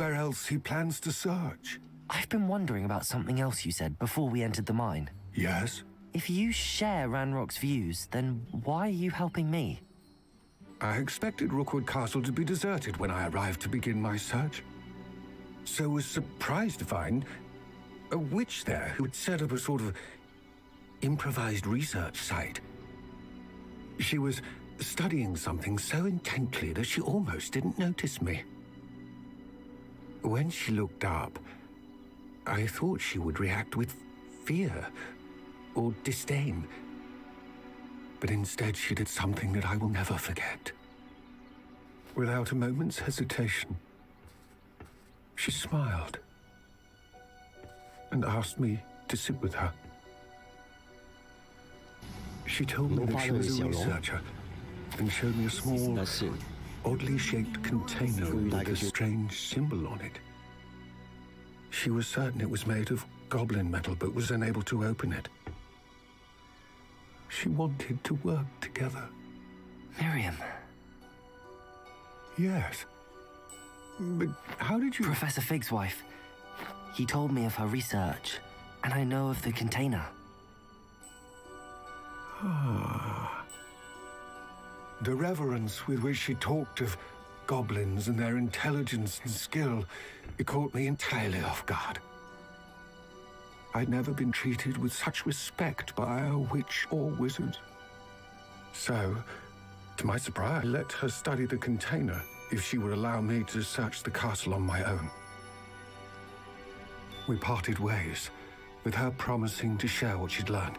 I've been wondering about something else you said before we entered the mine. Yes? If you share Ranrock's views, then why are you helping me? I expected Rookwood Castle to be deserted when I arrived to begin my search. So was surprised to find a witch there who had set up a sort of improvised research site. She was studying something so intently that she almost didn't notice me. When she looked up, I thought she would react with fear or disdain. But instead she did something that I will never forget. Without a moment's hesitation, she smiled and asked me to sit with her. She told me that she was a researcher and showed me a small, oddly shaped container with a strange symbol on it. She was certain it was made of goblin metal, but was unable to open it. She wanted to work together. Miriam. Yes. But how did you... Professor Fig's wife. He told me of her research, and I know of the container. Ah. The reverence with which she talked of goblins and their intelligence and skill, it caught me entirely off guard. I'd never been treated with such respect by a witch or wizard. So, to my surprise, I let her study the container if she would allow me to search the castle on my own. We parted ways, with her promising to share what she'd learned.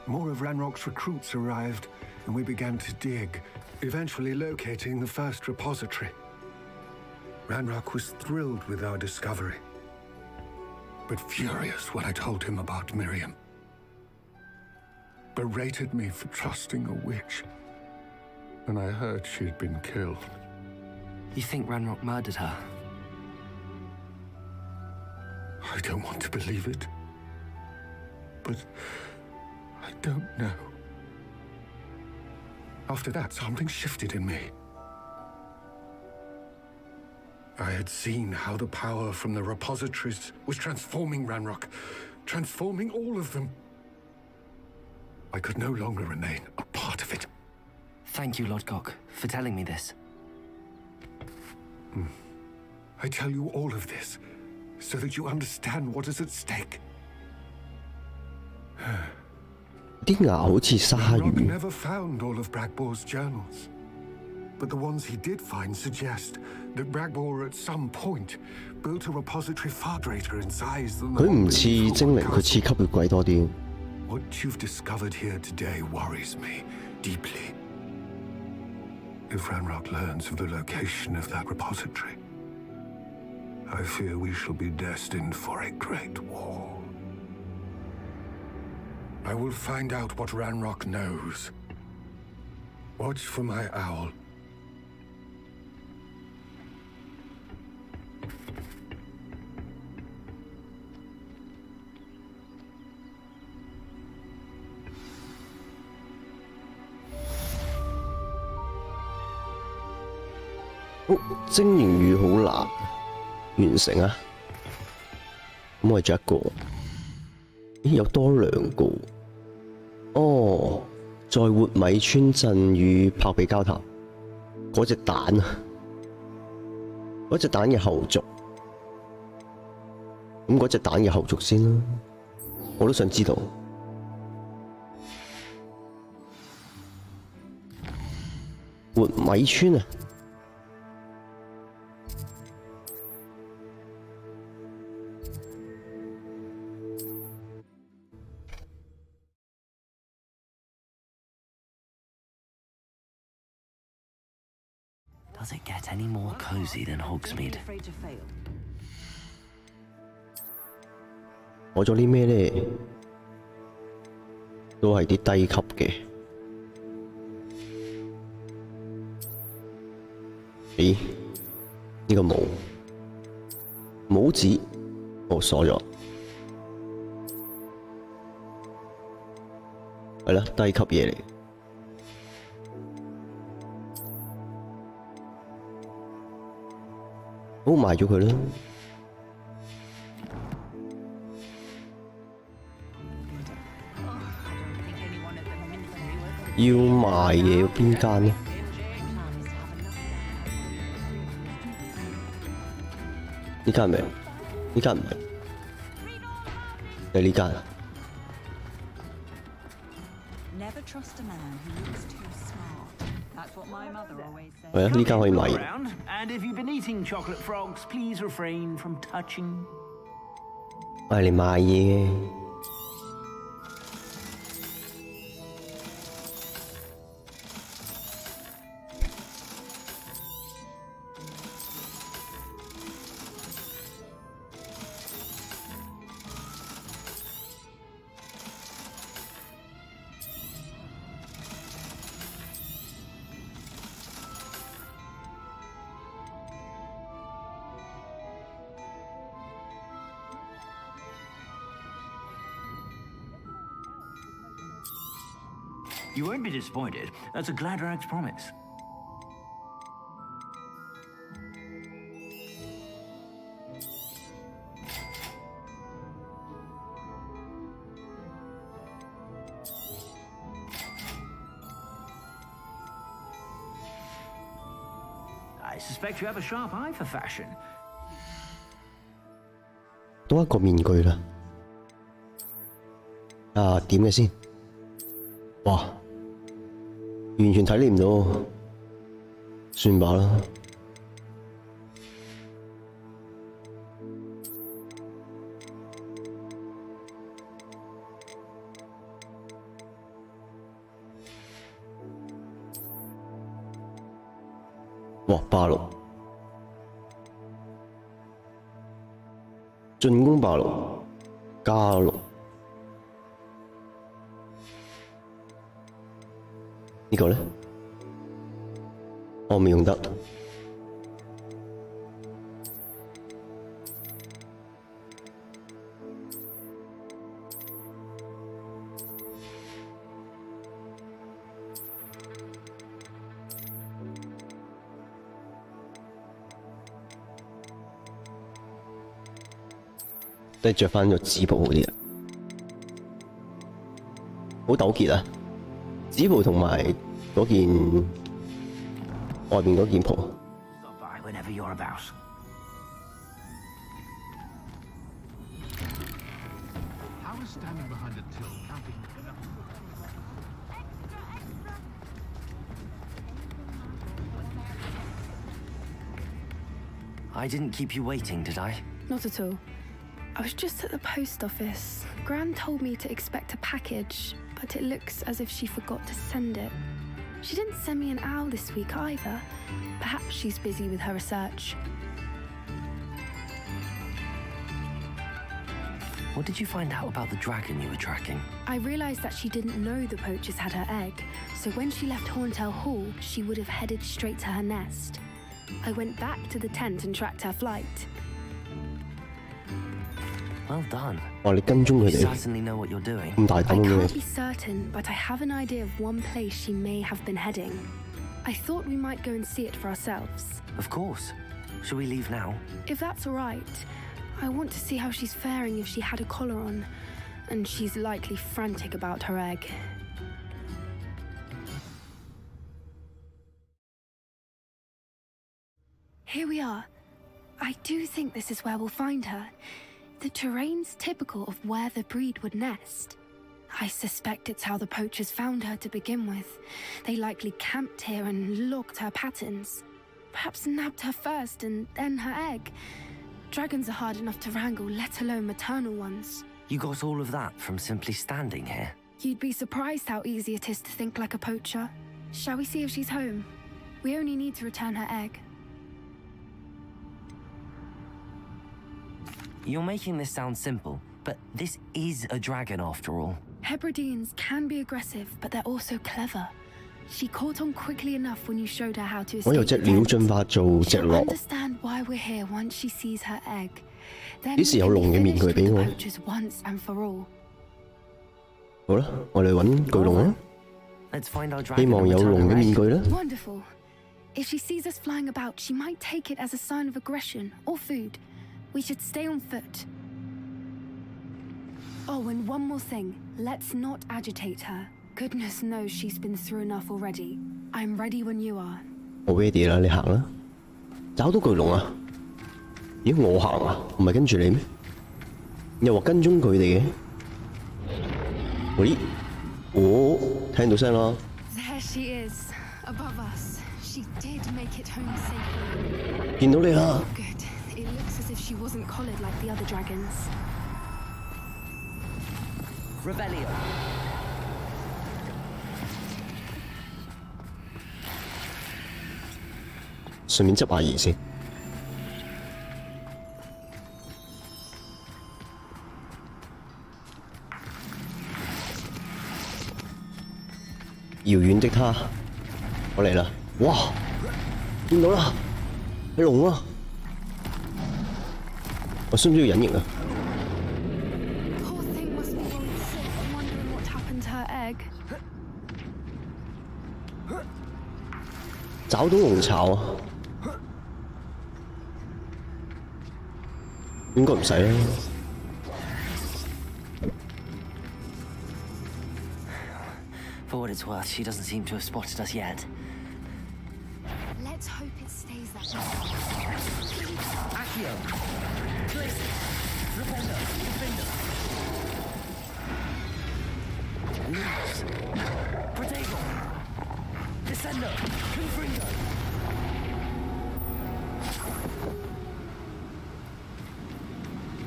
More of Ranrock's recruits arrived, and we began to dig, eventually locating the first repository. Ranrock was thrilled with our discovery, but furious when I told him about Miriam. Berated me for trusting a witch, and I heard she'd been killed. You think Ranrock murdered her? I don't want to believe it, but I don't know. After that, something shifted in me. I had seen how the power from the repositories was transforming Ranrock, transforming all of them. I could no longer remain a part of it. Thank you, Lodgok, for telling me this. I tell you all of this so that you understand what is at stake. 啲牙好似鯊 Ranrock 魚。 never found all of Bragbor's journals, but the ones he did find suggest that Bragbor at some point built a repository far greater in size than the 佢 one 唔似 beneath 精靈， Hogwarts 佢似吸血鬼多啲。 What you've discovered here today worries me deeply. If Ranrock learns of the location of that repository, I fear we shall be destined for a great war. I will find out what Ranrock knows. Watch for my owl. Oh, 精靈語好難完成啊！咁我仲有一個，咦有多兩個哦，在活米村鎮與豹比交談嗰隻蛋啊，嗰隻蛋嘅後續，咁嗰隻蛋嘅後續先啦，我都想知道。活米村啊！ Does it get any more cozy than Hogsmeade? 攞咗啲咩咧？都係啲低級嘅。咦？呢、個帽子，哦鎖咗。係啦，低級嘢嚟。 好賣咗佢啦！要賣嘢要邊間呢？呢間係咪？呢間唔係，係呢間。係啊，呢間可以買嘢。 And if you've been eating chocolate frogs, please refrain from touching. 我係嚟賣嘢嘅。You won't be disappointed. That's a Gladrax promise. I suspect you have a sharp eye for fashion. 多一個面具啦。啊，點嘅先？哇，完全睇你唔到，算罷啦。哇，86，進攻86加6，呢個呢？我未用得。都係着翻個紫袍好啲啊！好糾結啊！紫袍同埋嗰件外邊嗰件袍。Whenever you're about. How is standing behind a till counting? I didn't keep you waiting, did I? Not at all. I was just at the post office. Gran told me to expect a package, but it looks as if she forgot to send it. She didn't send me an owl this week either. Perhaps she's busy with her research. What did you find out about the dragon you were tracking? I realized that she didn't know the poachers had her egg, so when she left Horntail Hall, she would have headed straight to her nest. I went back to the tent and tracked her flight. Well done. 哇！你跟蹤佢 You 哋 certainly know what you're doing. 咁大膽 I 嘅 can't 你 be certain, but I have an idea of one place she may have been heading. I thought we might go and see it for ourselves. Of course. Shall we leave now? If that's all right, I want to see how she's faring if she had a collar on, and she's likely frantic about her egg. Here we are. I do think this is where we'll find her. The terrain's typical of where the breed would nest. I suspect it's how the poachers found her to begin with. They likely camped here and logged her patterns. Perhaps nabbed her first and then her egg. Dragons are hard enough to wrangle, let alone maternal ones. You got all of that from simply standing here? You'd be surprised how easy it is to think like a poacher. Shall we see if she's home? We only need to return her egg. You're making this sound simple, but this is a dragon after all. Hebrideans can be aggressive, but they're also clever. She caught on quickly enough when you showed her how to 我由 escape 隻 the 鳥 tent. 進化做隻 She'll 狼， understand why we're here once she sees her egg. Then 幾時有 we 龍 can 嘅 be 面具 finished 俾 with 我 the？ poachers once and for all. 好啦，我哋揾巨龍啦， Let's find our 希 dragon 望 and 有 return 龍 her 嘅面 egg. 具啦。 Wonderful. If she sees us flying about, she might take it as a sign of aggression or food. We should stay on foot. Oh, and one more thing. Let's not agitate her. Goodness knows she's been through enough already. I'm ready when you are. 我 ready 啦，你行啦。找到巨龍啊？咦，我行啊？唔係跟住你咩？又話跟蹤佢哋嘅？喂，哦，聽到聲啦。 There she is, above us. She did make it home safely. 見到你啦。 Good. It looks as if she wasn't collared like the other dragons. Revelio. 順便執下嘢先。遙遠的他，我嚟啦！哇，見到啦，係龍啊！我需唔需要隱形啊？ Poor thing must be worried sick, wondering what happened to her egg. 找到龍巢啊！應該唔使啦。 For what it's worth, she doesn't seem to have spotted us yet. Let's hope it stays that way. Accio! Place! Repender! Defender!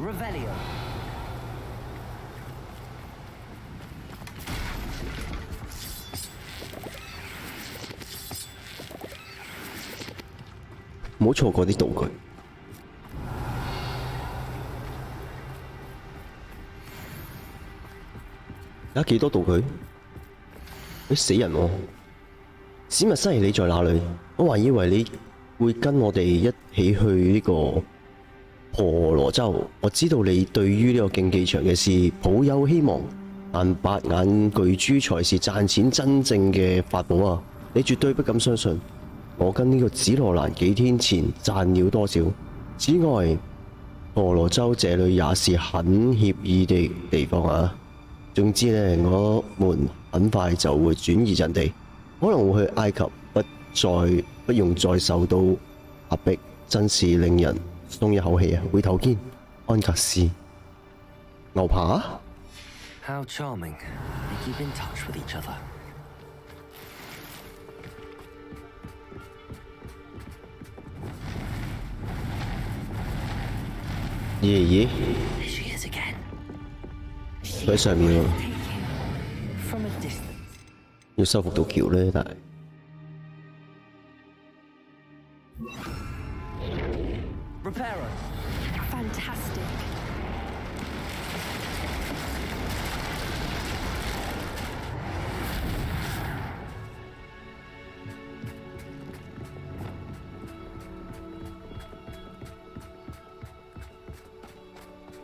Revelio. 唔好錯過啲道具。而家幾多道具？死人喎！史密西，你在哪裏？我還以為你會跟我哋一起去呢個婆羅洲。我知道你對於呢個競技場嘅事抱有希望，但白眼巨豬才是賺錢真正嘅法寶啊！你絕對不敢相信。我跟呢個紫羅蘭幾天前賺了多少？此外，婆羅洲這裏也是很愜意的地方啊！總之呢，我們很快就會轉移陣地，可能會去埃及，不用再受到壓迫，真是令人鬆一口氣啊！回頭見，安格斯。牛扒 How charming. They keep in touch with each other. 爺爺，佢喺上面喎，要修復到橋呢，但係。Fantastic.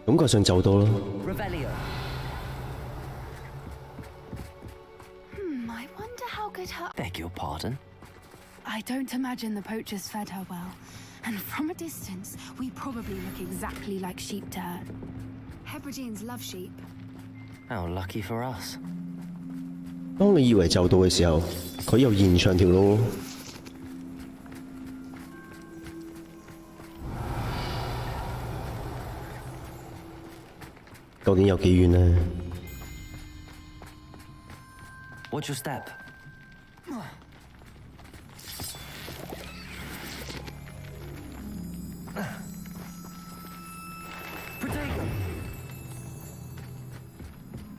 感覺上就到啦。I wonder how good her. Beg your pardon? I don't imagine the poachers fed her well. And from a distance, we probably look exactly like sheep to her. Hebrideans love sheep. How lucky for us. 當你以為就到嘅時候，佢又延長條路。究竟有幾遠呢 Watch your step.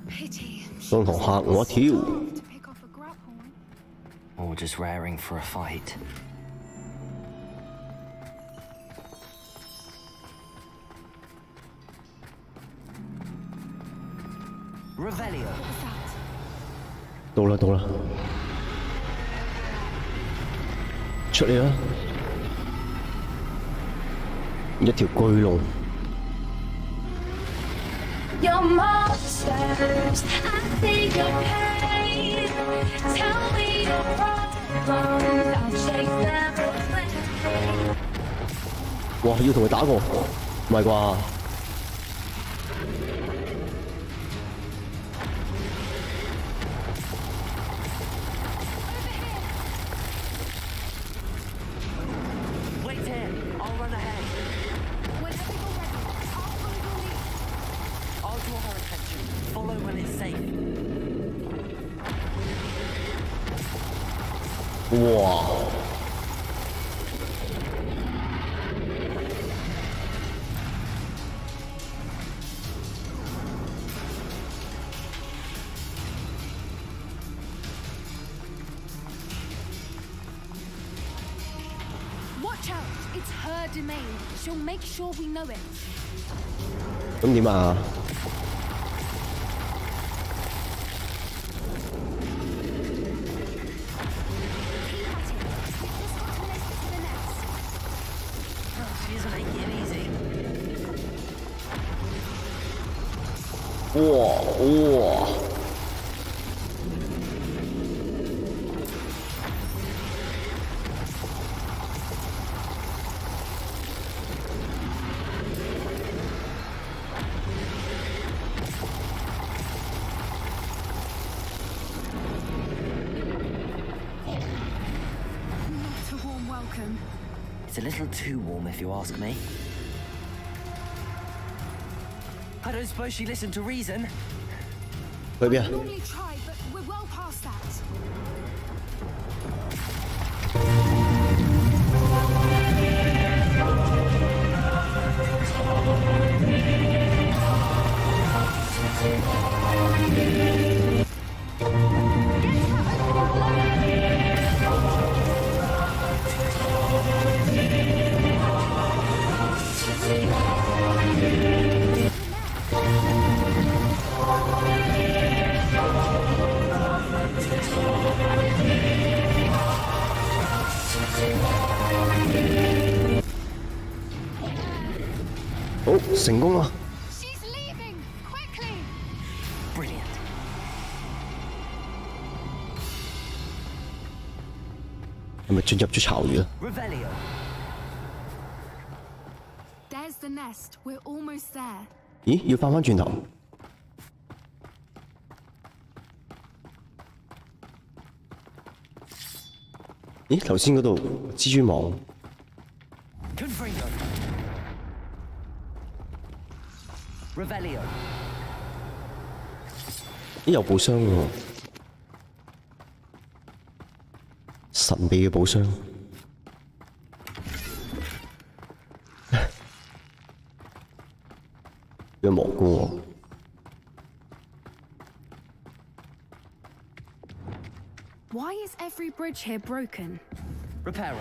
Pity. 當堂嚇我一跳。 Or just raring for a fight. Revelio. 到啦到啦，出嚟啦！一條巨龍。 Your monsters, I see your pain. Tell me your problems, I'll chase them away. 哇！要同佢打過，唔係啩？ 哇！ Watch out! It's her domain. She'll make sure we know it. 咁點啊？ 哇哇！ Not a warm welcome. It's a little too warm, if you ask me. I don't suppose she listened to reason. 去邊啊？ Normally try, but we're well past that. 好，成功啦！ She's leaving! Quickly! Brilliant. 係咪進入咗巢穴啊？ Revelio. There's the nest. We're almost there. 咦，要翻轉頭？咦，頭先嗰度蜘蛛網。 Confringo. Revelio. 咦，有寶箱喎，神秘嘅寶箱。有蘑菇喎。 Why is every bridge here broken? Reparo.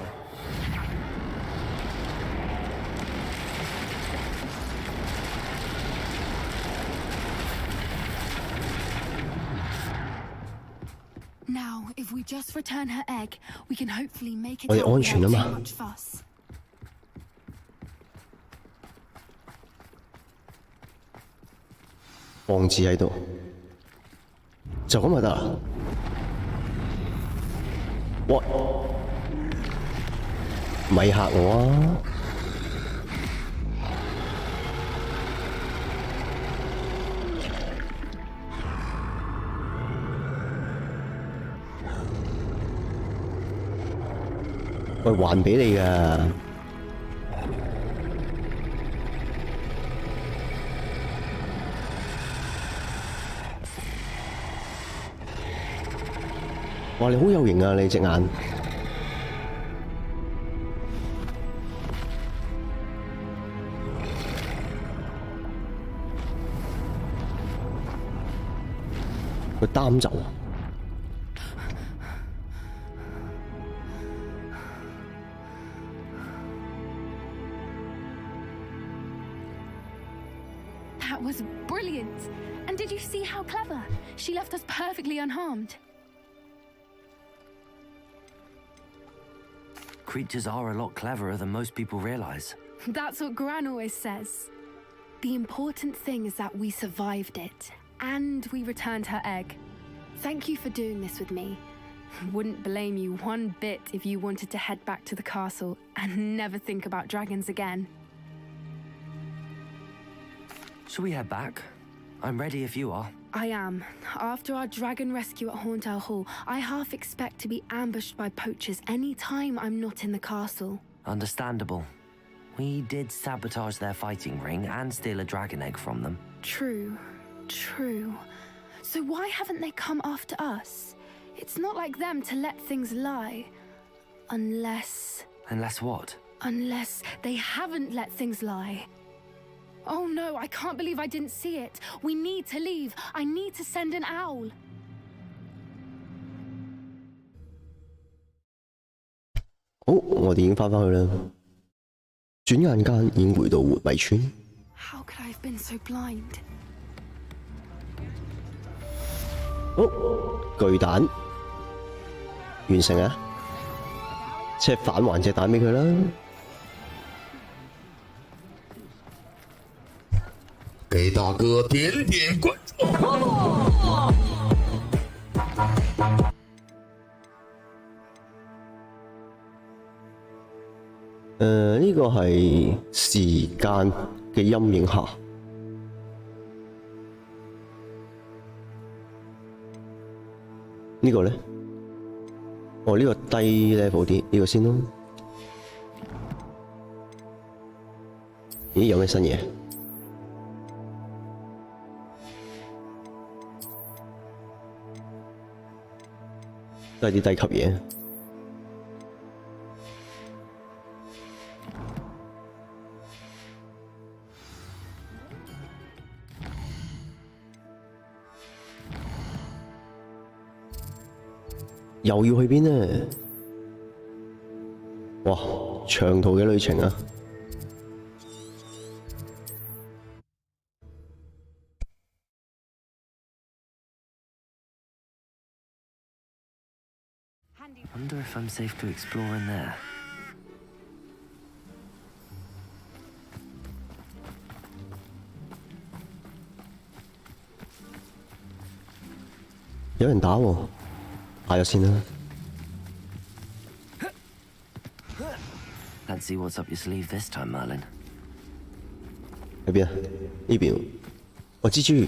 Now, if we just return her egg, we can hopefully make it 我哋 out 安全啊 without 嘛 too much fuss. 放置喺度，就咁就得啦。What？ 咪嚇我啊！喂，還俾你㗎。哇！你好有型啊！你隻眼。佢擔走。 That was brilliant! And did you see how clever? She left us perfectly unharmed. Creatures are a lot cleverer than most people realize. That's what Gran always says. The important thing is that we survived it, and we returned her egg. Thank you for doing this with me. Wouldn't blame you one bit if you wanted to head back to the castle and never think about dragons again. Shall we head back? I'm ready if you are. I am. After our dragon rescue at Hauntow Hall, I half expect to be ambushed by poachers any time I'm not in the castle. Understandable. We did sabotage their fighting ring and steal a dragon egg from them. True. True. So why haven't they come after us? It's not like them to let things lie. Unless... Unless what? Unless they haven't let things lie. Oh no, I can't believe I didn't see it. We need to leave. I need to send an owl. 好，我哋已經返去啦。轉眼間已經回到活米村。How could I have been so blind? 好，巨蛋完成啊！即係返還隻蛋俾佢啦。给大哥点点关注。呢個係時間嘅陰影下。呢個咧，哦呢個低 level 啲，呢個先咯。咦，有咩新嘢？都係啲低級嘢。又要去邊呢？哇，長途嘅旅程啊！Wonder if I'm safe to explore in there. 有人打喎，下咗先啦。Let's see what's up your sleeve this time, Merlin. 喺邊啊？呢邊。我蜘蛛。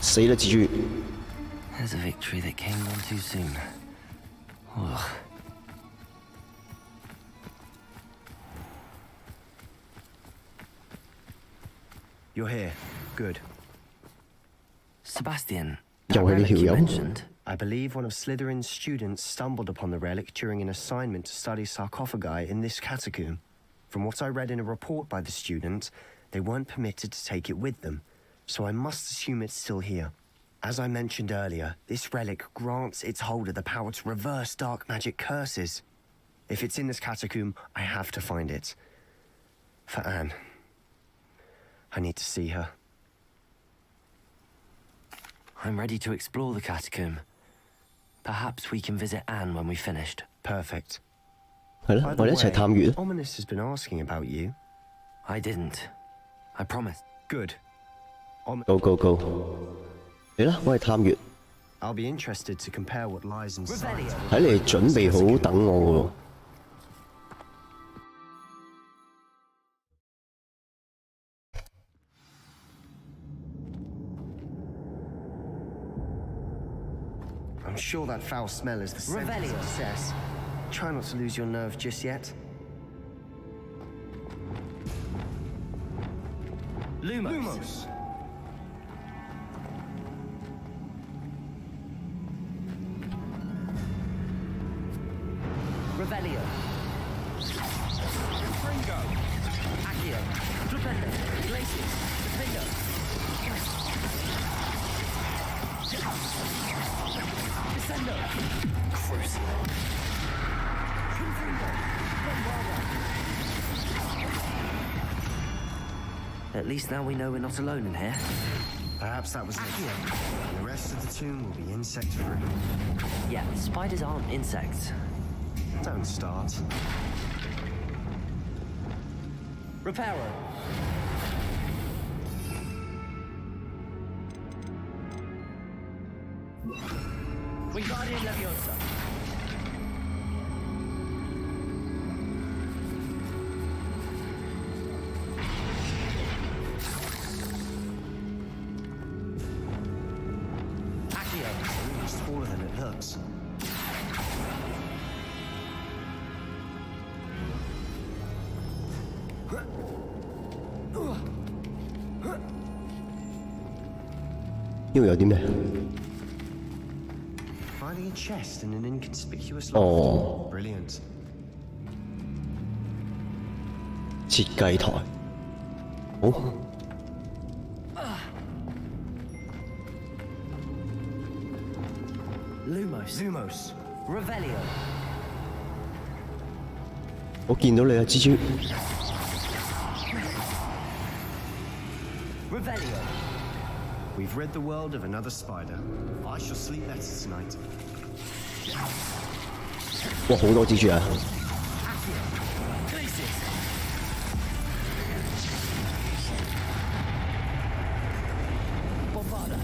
死啦蜘蛛 There's a victory that came on too soon. Ugh. You're here. Good. Sebastian, that relic you mentioned. I believe one of Slytherin's students stumbled upon the relic during an assignment to study sarcophagi in this catacomb. From what I read in a report by the student, they weren't permitted to take it with them, so I must assume it's still here. As I mentioned earlier, this relic grants its holder the power to reverse dark magic curses. If it's in this catacomb, I have to find it. For Anne. I need to see her. I'm ready to explore the catacomb. Perhaps we can visit Anne when we've finished. Perfect. 係啦，我哋一齊探月。 Ominous has been asking about you. I didn't. I promised. Good. Go go go！ 嚟啦，我係探月。 I'll be interested to compare what lies inside. 睇嚟準備好等我喎。 I'm sure that foul smell is the scent of success. Try not to lose your nerve just yet. Lumos. Revelio. Fringo. Accio. Flipendo. Glacius. Defendo. Descendo. Crucio. Confringo. At least now we know we're not alone in here. Perhaps that was it. The rest of the tomb will be insect-free. Yeah, spiders aren't insects. Don't start. Reparo. Wingardium Leviosa. Accio. It's smaller than it looks. Finding a chest in an inconspicuous loft. Oh. Brilliant. 設計台。好。 Lumos. Revelio. 我見到你啊，蜘蛛。 Revelio. We've rid the world of another spider. I shall sleep better tonight. 哇，好多蜘蛛啊！ Bombarda.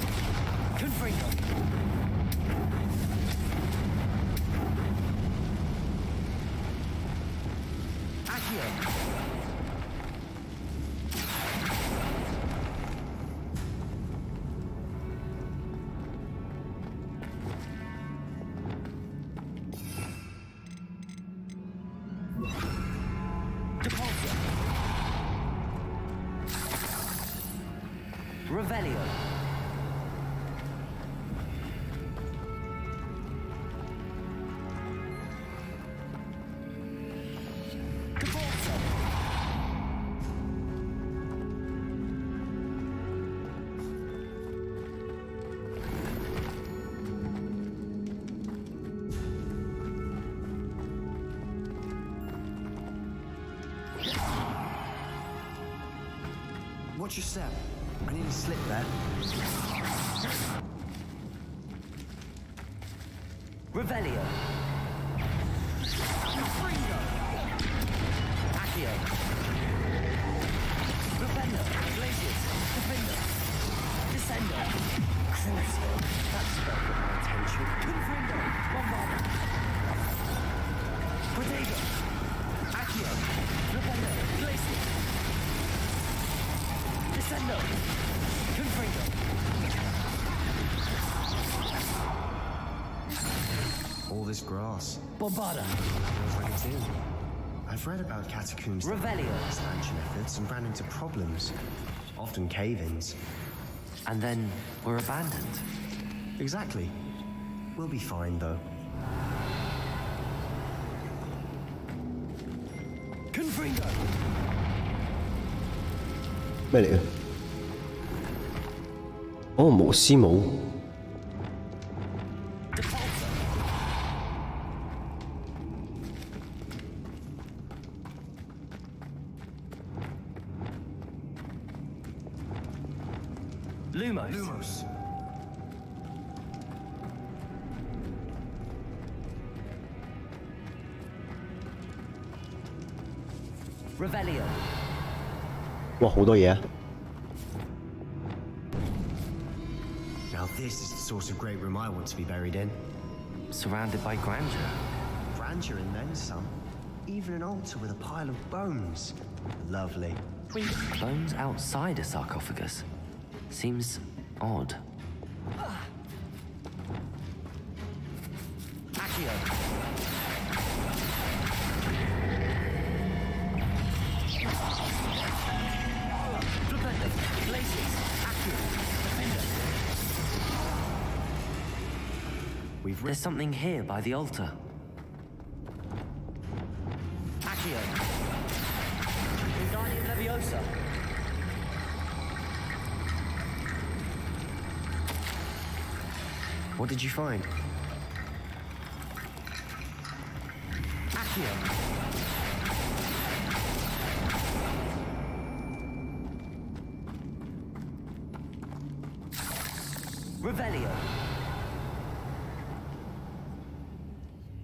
Confringo. Accio. Revelio. Watch your step. I need a slip there. Revelio. Accio. Revelio. Glacius. Defender. Descender. Crucio. That spoke of my attention. Confrindo. Bombarda. Protego. Accio. Revelio. Glacius. Descendo. Confrindo. All this grass. Bombarda. Feels like it's in. I've read about catacombs that Revelio. expansion efforts and ran into problems. Often cave-ins. And then we're abandoned. Exactly. We'll be fine, though. Confrindo. 咩嚟嘅？哦，巫師帽。Lumos. Revelio. 哇，好多嘢啊！ Now this is the sort of great room I want to be buried in. Surrounded by grandeur. Grandeur and then some. Even an altar with a pile of bones. Lovely. Bones outside a sarcophagus. Seems odd. Accio. Defender. Glacius. Accio. Defender. There's something here by the altar. Accio. Wingardium Leviosa. What did you find? Accio. Revelio.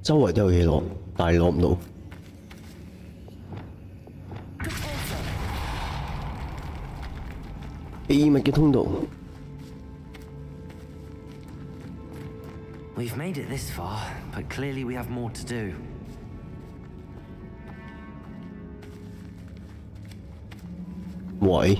周圍都有嘢攞，但係攞唔到。秘密嘅通道。 We've made it this far, but clearly we have more to do. Why?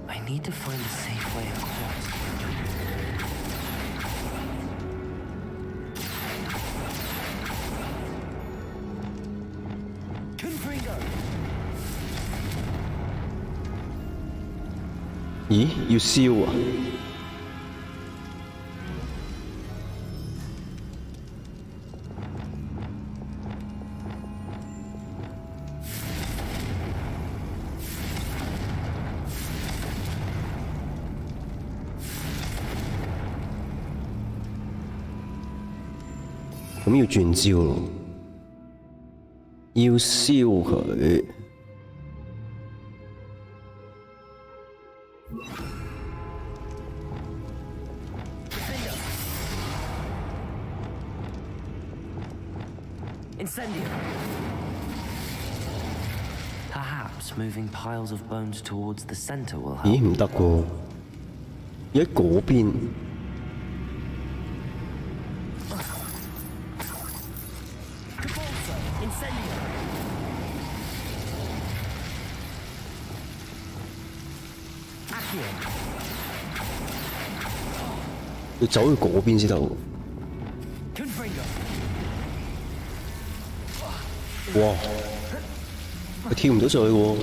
I need to find a safe way across. Confringo. 咦？要燒啊！ 咁要轉招咯，要燒佢。Incendio. Perhaps moving piles of bones towards the center will help. 咦？唔得喎，要喺嗰邊。 Accio. 要走去嗰邊先得喎。哇！佢跳唔到上去喎。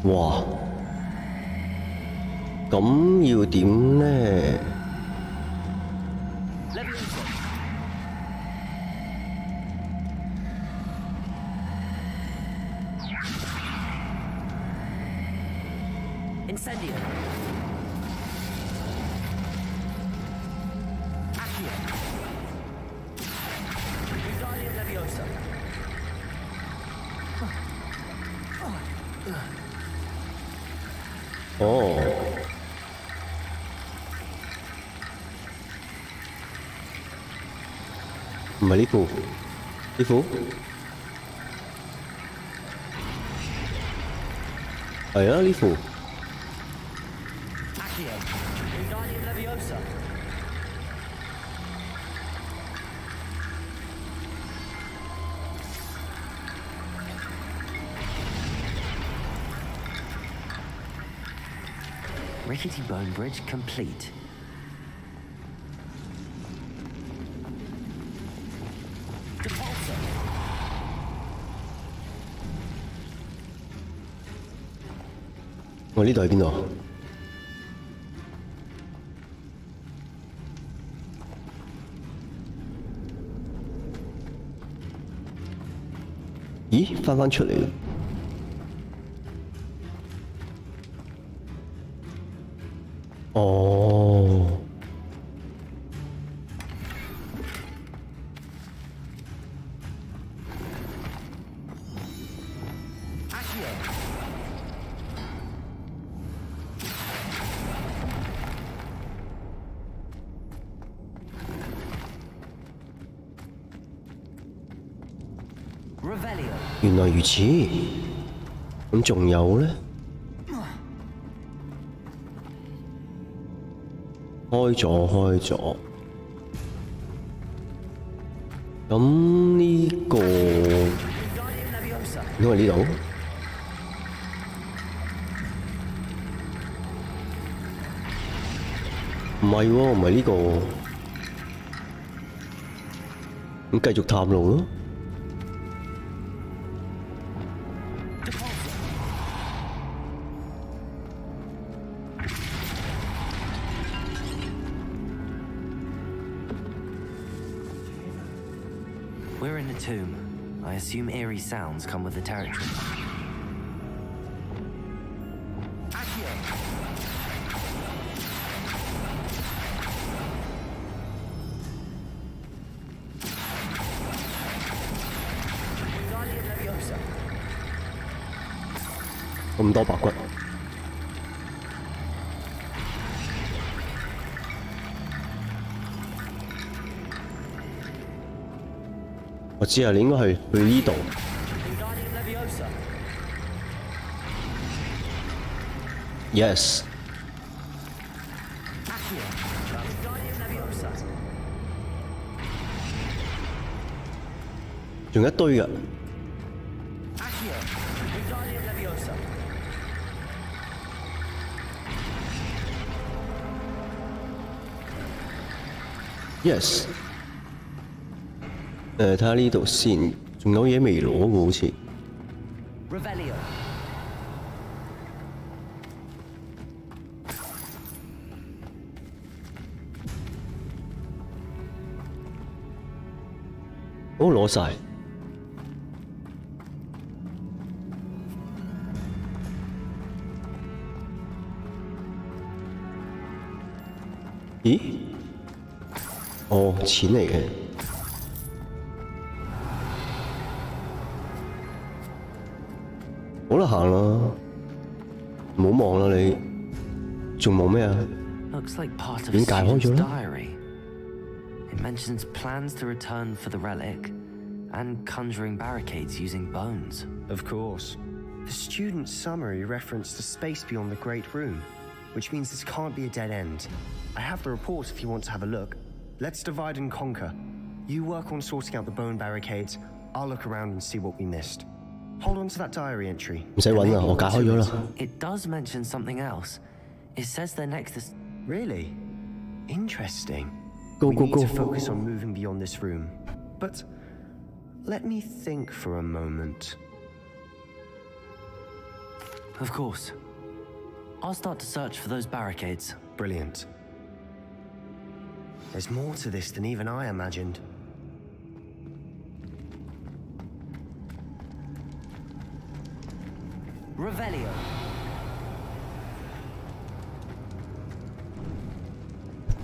哇！咁要點呢？哦，唔係呢副，呢副係啊，呢副。Rickety Bone Bridge complete. Depulso. 我呢度喺邊度啊？咦，翻出嚟啦！哦，原來如此，咁仲有呢？開咗，咁呢個應該係呢度？唔係喎，唔係呢個，咁繼續探路咯。We're in a tomb. I assume eerie sounds come with the territory. Leviosa. 咁多白骨。我知啊，你應該係去呢度。Yes。仲有一堆㗎。Yes。睇下呢度先，仲有嘢未攞喎，好似。哦，攞晒。咦？哦，錢嚟嘅。好啦，行啦，唔好望啦你，仲望咩啊？ Looks like part of 已經 a 解開 student's 咗啦。 diary. It mentions plans to return for the relic and conjuring barricades using bones. Of course. The student's summary referenced the space beyond the Great Room, which means this can't be a dead end. I have the report if you want to have a look. Let's divide and conquer. You work on sorting out the bone barricades. I'll look around and see what we missed. Hold on to that diary entry. 唔使揾啦，我解開咗啦。 It does mention something else. It says they're next to... Really? Interesting. Go, we go, need go. to focus on moving beyond this room. But let me think for a moment. Of course. I'll start to search for those barricades. Brilliant. There's more to this than even I imagined. Revelio.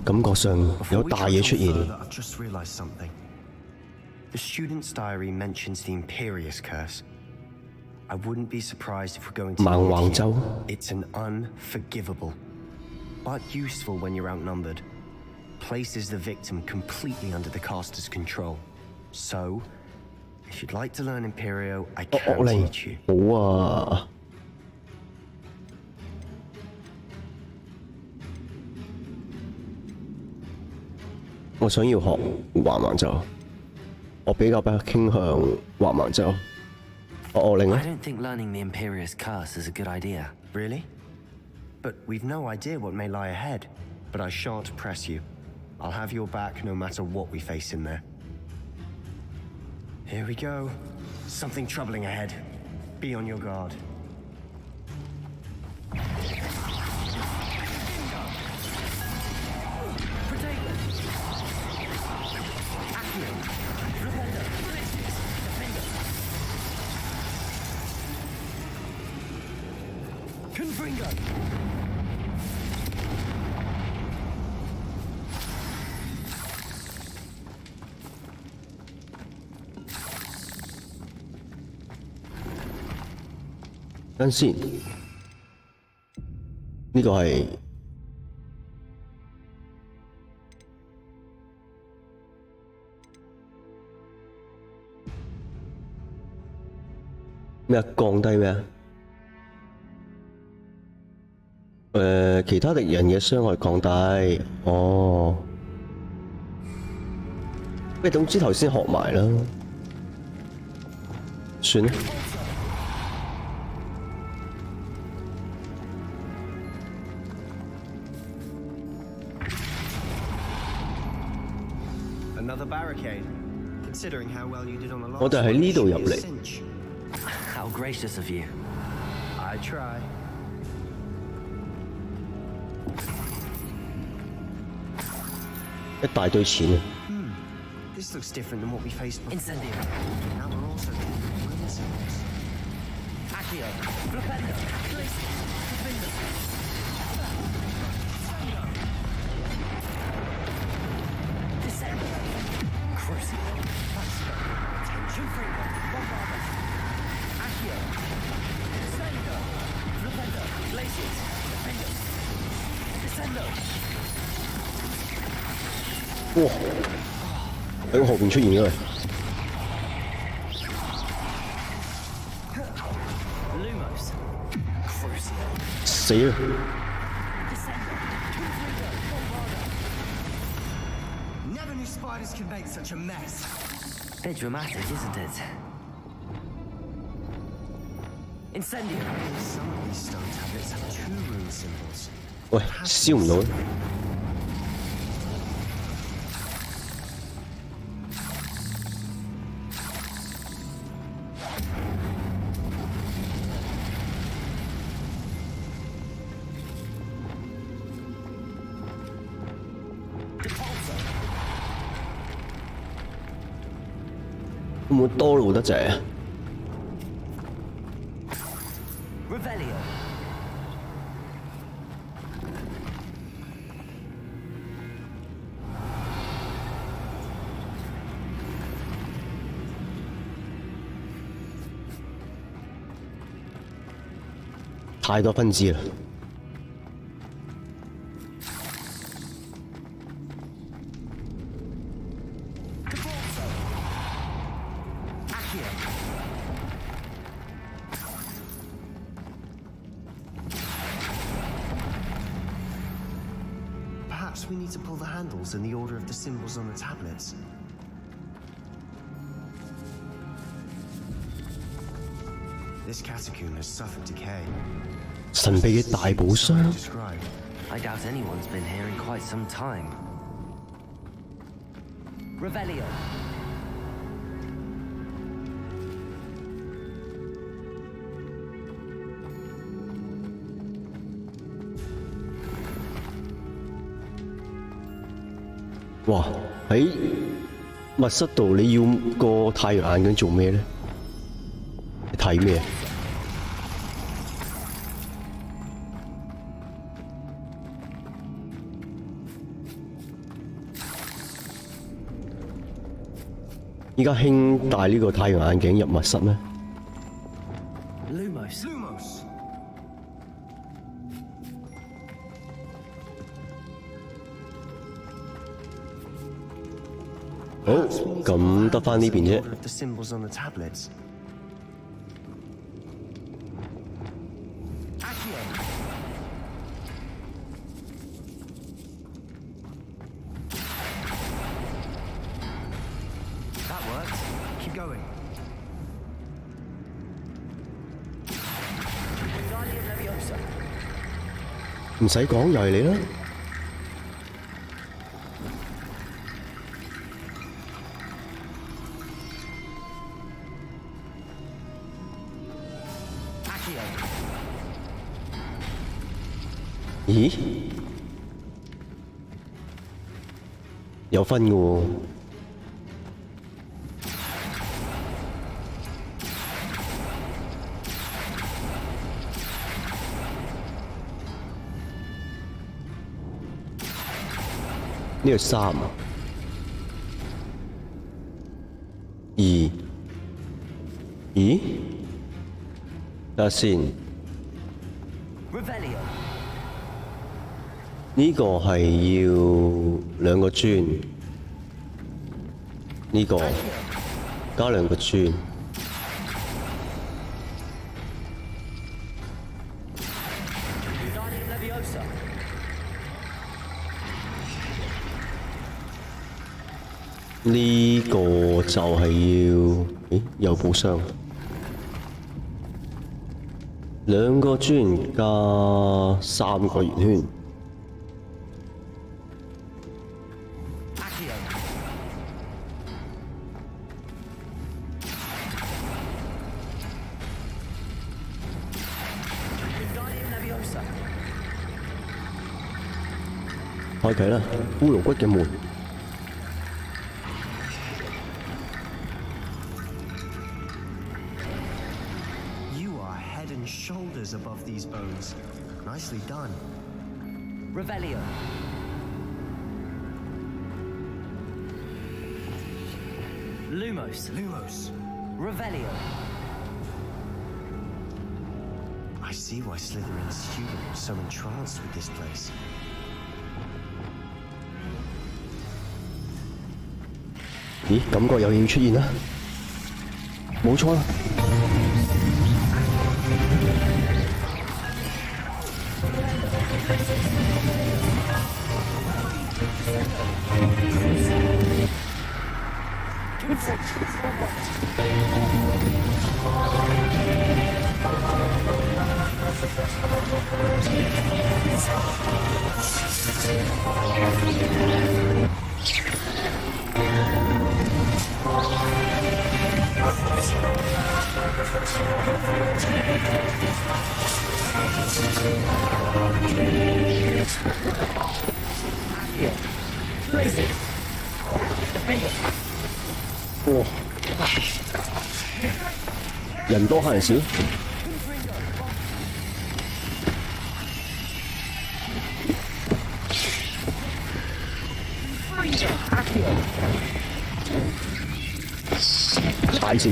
感覺上有大嘢出現。 I've just realized something. The student's diary mentions the Imperious Curse. I wouldn't be surprised if we're going to Mang need it Wang here. It's an unforgivable, but useful when you're outnumbered. Places the victim completely under the caster's control. So, if you'd like to learn Imperio, I can teach you. 好啊。我想要學橫橫咒，我比較傾向橫橫咒。惡靈 I 啊！ don't think learning the Imperious Curse is a good idea. Really? But we've no idea what may lie ahead. But I shan't press you. I'll have your back no matter what we face in there. Here we go. Something troubling ahead. Be on your guard. Confringo! 等陣先，呢個係咩啊？降低咩啊？其他敵人嘅傷害降低。哦，喂，總之頭先學埋啦，算啦。 Another barricade. Considering how well you did on the last 我哋喺呢度入嚟。 How gracious of you. I try.一大堆錢啊！ This looks different than what we faced before. Incendio. Now we're also dealing with wind symbols. Accio. Flipendo. Glacius. Defender. Descendo. Crucio. Attention Fringo. Bombarda. Accio. Descendo. Flipendo. Glacius. Defender. Descendo. 哇！喺我後邊出現嘅。 Lumos. Crucio. 死啦！ Never knew spiders could make such a mess. Bit dramatic, isn't it? Incendio. Some of these stone tablets have two rune symbols. 喂，燒唔到。 會唔會多路得滯啊？ Revelio. 太多分支啦。Perhaps we need to pull the handles in the order of the symbols on the tablets. This catacomb has suffered decay. 神秘嘅大寶箱。 I doubt anyone's been here in quite some time. Revelio. 哇！喺密室度你要個太陽眼鏡做咩咧？你睇咩？依家興戴呢個太陽眼鏡入密室咩？ Lumos. 好，咁得返呢邊啫。 The symbols on the tablets. That works. Keep going. Leviosa. 唔使講，又係你啦。 咦？有分嘅喎。呢個3、2，咦？等下先。 Revelio. 呢個係要2個磚，呢個加2個磚。呢個就係要，咦？又寶箱。2個磚加3個圓圈。 開啟啦，骷髏骨嘅門。You are head and shoulders above these bones. Nicely done. Revelio. Lumos. Revelio. I see why Slytherin's student was so entranced with this place. 咦，感覺有嘢要出現啦！冇錯啦。哇！人多客人少。踩線。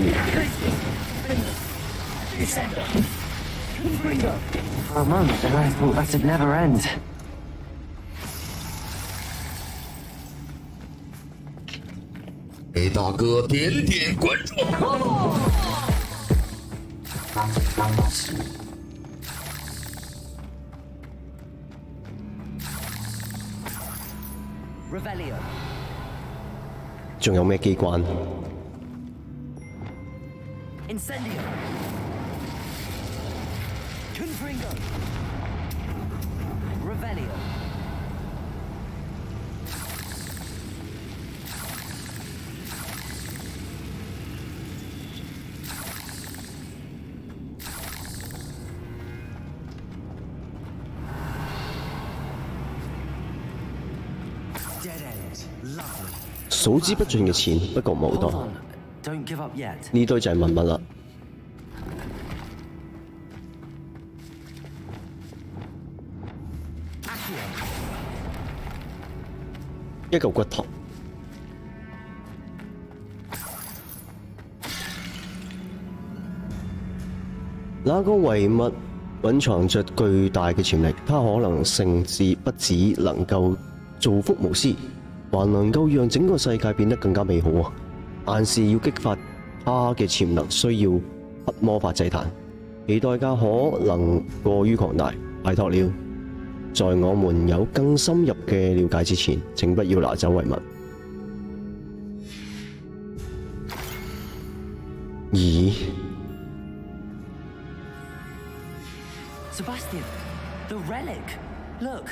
For a moment, I thought that'd never end. 给大哥点点关注。Revelio. 仲有咩機關？ Incendio. Confringo. Revelio. Dead end. Lovely. 數之不盡嘅錢，不過冇 Hold 多。 on. Don't give up yet. 呢堆就係文物啦。一嚿骨頭。那個遺物蘊藏着巨大嘅潛力，它可能甚至不只能夠造福巫師，還能夠讓整個世界變得更加美好啊！但是要激發它嘅潛能，需要黑魔法祭壇，其代價可能過於龐大。拜託了，在我們有更深入嘅了解之前，請不要拿走遺物。咦？ Sebastian, the relic. Look.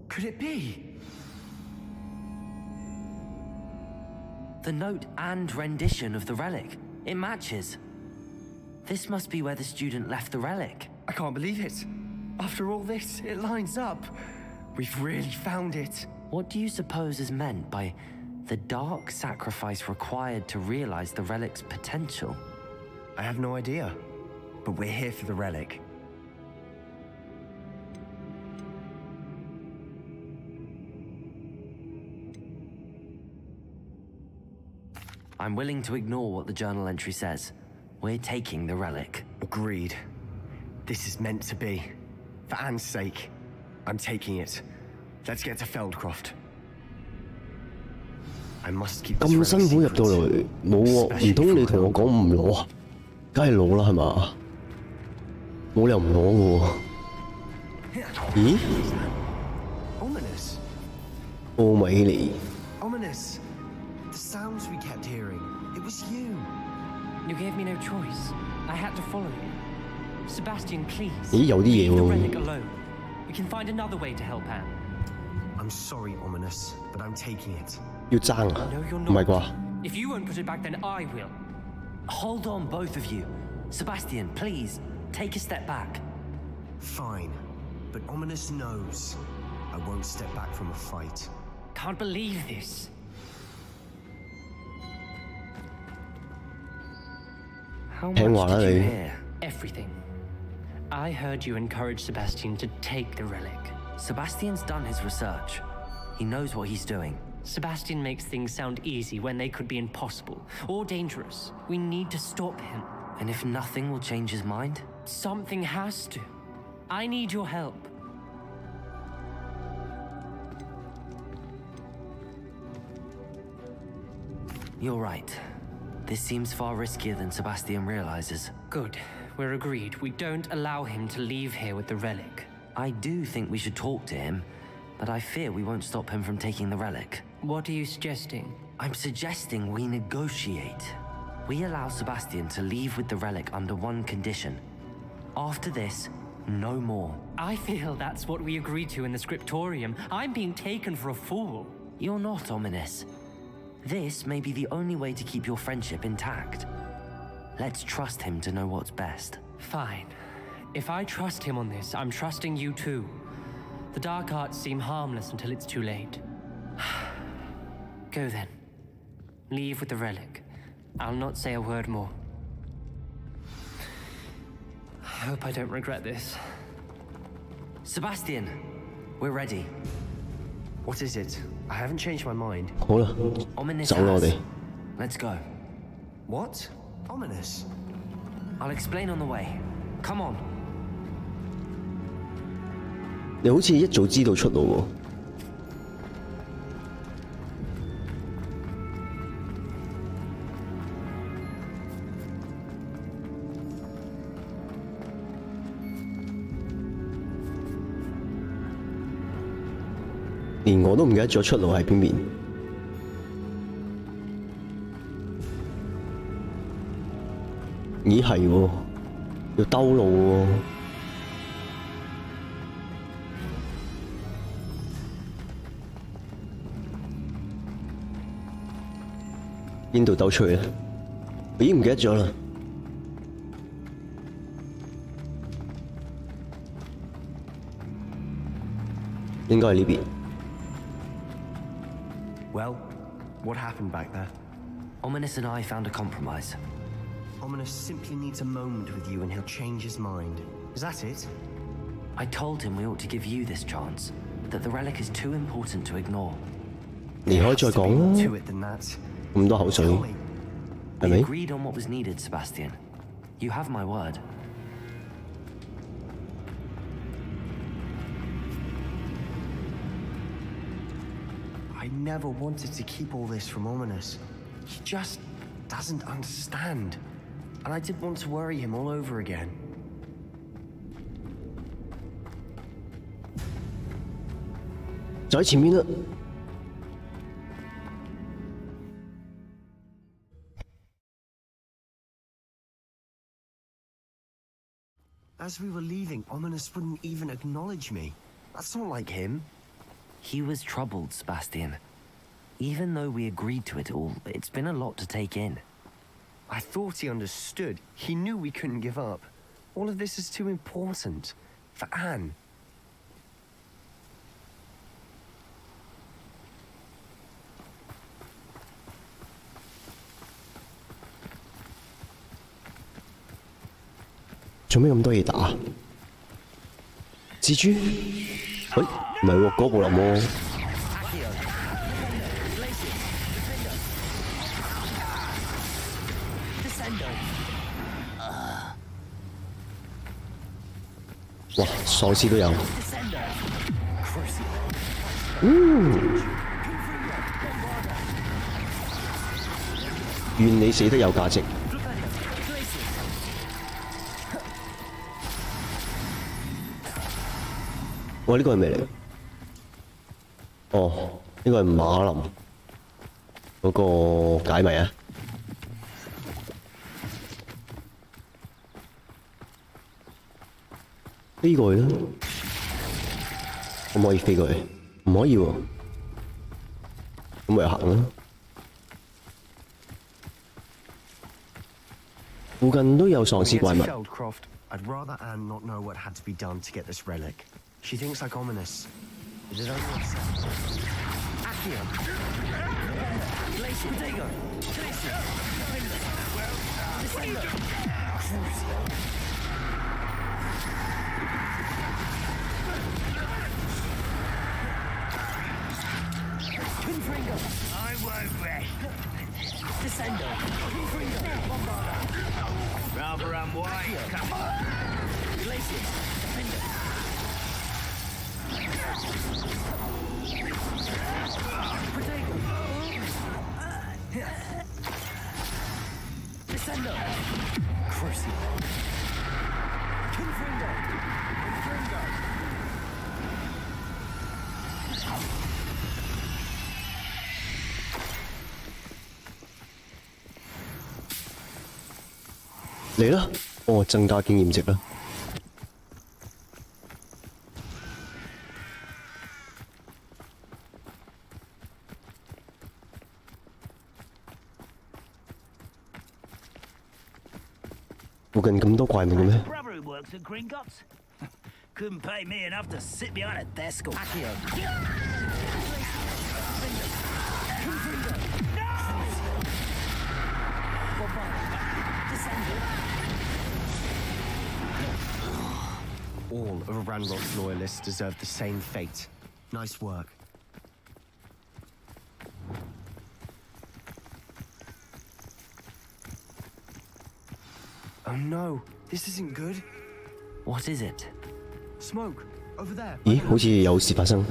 Could it be? The note and rendition of the relic. It matches. This must be where the student left the relic. I can't believe it. After all this, it lines up. We've really found it. What do you suppose is meant by the dark sacrifice required to realize the relic's potential? I have no idea, but we're here for the relic. I'm willing to ignore what the journal entry says. We're taking the relic. Agreed. This is meant to be. For Anne's sake, I'm taking it. Let's get to Feldcroft. I must keep this 咁 relic 辛苦入到 secret. 嚟，冇喎？唔通你同我講唔攞啊？梗係攞啦，係嘛？冇理由唔攞嘅喎。咦？ Ominous. 奧美尼。 Ominous. The sounds we kept hearing. It was you. You gave me no choice. I had to follow you. Sebastian, please. 咦，有啲嘢 Leave the 喎。 relic alone. We can find another way to help Anne. I'm sorry, Ominous, but I'm taking it. 要爭啊？ No, you're 唔係 not. 啩？ If you won't put it back, then I will. Hold on, both of you. Sebastian, please, take a step back. Fine, but Ominous knows I won't step back from a fight. Can't believe this. How 聽話 much 啦 did you 你。 hear? Everything. I heard you encourage Sebastian to take the relic. Sebastian's done his research. He knows what he's doing. Sebastian makes things sound easy when they could be impossible or dangerous. We need to stop him. And if nothing will change his mind? Something has to. I need your help. You're right. This seems far riskier than Sebastian realizes. Good. We're agreed. We don't allow him to leave here with the relic. I do think we should talk to him, but I fear we won't stop him from taking the relic. What are you suggesting? I'm suggesting we negotiate. We allow Sebastian to leave with the relic under one condition. After this, no more. I feel that's what we agreed to in the scriptorium. I'm being taken for a fool. You're not, Ominous. This may be the only way to keep your friendship intact. Let's trust him to know what's best. Fine. If I trust him on this, I'm trusting you too. The dark arts seem harmless until it's too late. Go then. Leave with the relic. I'll not say a word more. I hope I don't regret this. Sebastian, we're ready. What is it? I haven't changed my mind. 好啦， Ominous 走啦我哋 has.。Let's go. What? Ominous? I'll explain on the way. Come on. 你好似一早知道出路喎。連我都唔記得咗出路喺邊邊。咦係喎，要兜路喎。邊度兜出去咧？我已經唔記得咗啦。應該係呢邊。Well, what happened back there? Ominous and I found a compromise. Ominous simply needs a moment with you and he'll change his mind. Is that it? I told him we ought to give you this chance, that the relic is too important to ignore. 你可以再講啦，咁多口水，係咪 We agreed on what was needed, Sebastian. You have my word. I never wanted to keep all this from Ominous. He just doesn't understand. And I didn't want to worry him all over again. 就喺前面啦。As we were leaving, Ominous wouldn't even acknowledge me. That's not like him. He was troubled, Sebastian. Even though we agreed to it all, it's been a lot to take in. I thought he understood. He knew we couldn't give up. All of this is too important. For Anne. What 做咩咁多嘢打？蜘蛛？喂，唔係喎，嗰部林喎。哇，喪屍都有。願你死得有價值。哇！呢個係咩嚟？哦，呢個係馬林嗰個解謎啊！飛過去啦，可唔可以飛過去？唔可以喎，咁咪行啦。附近都有喪屍怪物。I'd rather Anne not know what had to be done to get this relic. She thinks like Ominous. Is it only Accio. Glacier. Potato. Glacier. Descender. Confringo. I won't rest. Descender. Confringo. Bombarder. Rather unwise. Come on. Glacier. Defender. Descender. Crucible. Confringo. Confringo. 嚟啦！哦，增加經驗值啦。附近咁多怪物嘅咩？ Brother who works at Gringotts. Couldn't pay me enough to sit behind a desk or Accio. All of Ranrock's loyalists deserve the same fate. Nice work. Oh no, this isn't good. What is it? Smoke, over there. 咦，好似有事發生。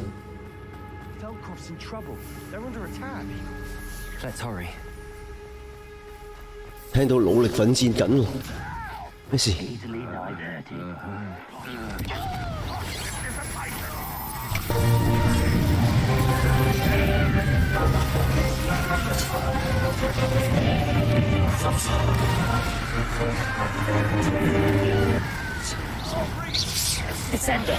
Feldkopf's in trouble. They're under attack. Let's hurry. 聽到努力奮戰緊喎，咩事？ Descender.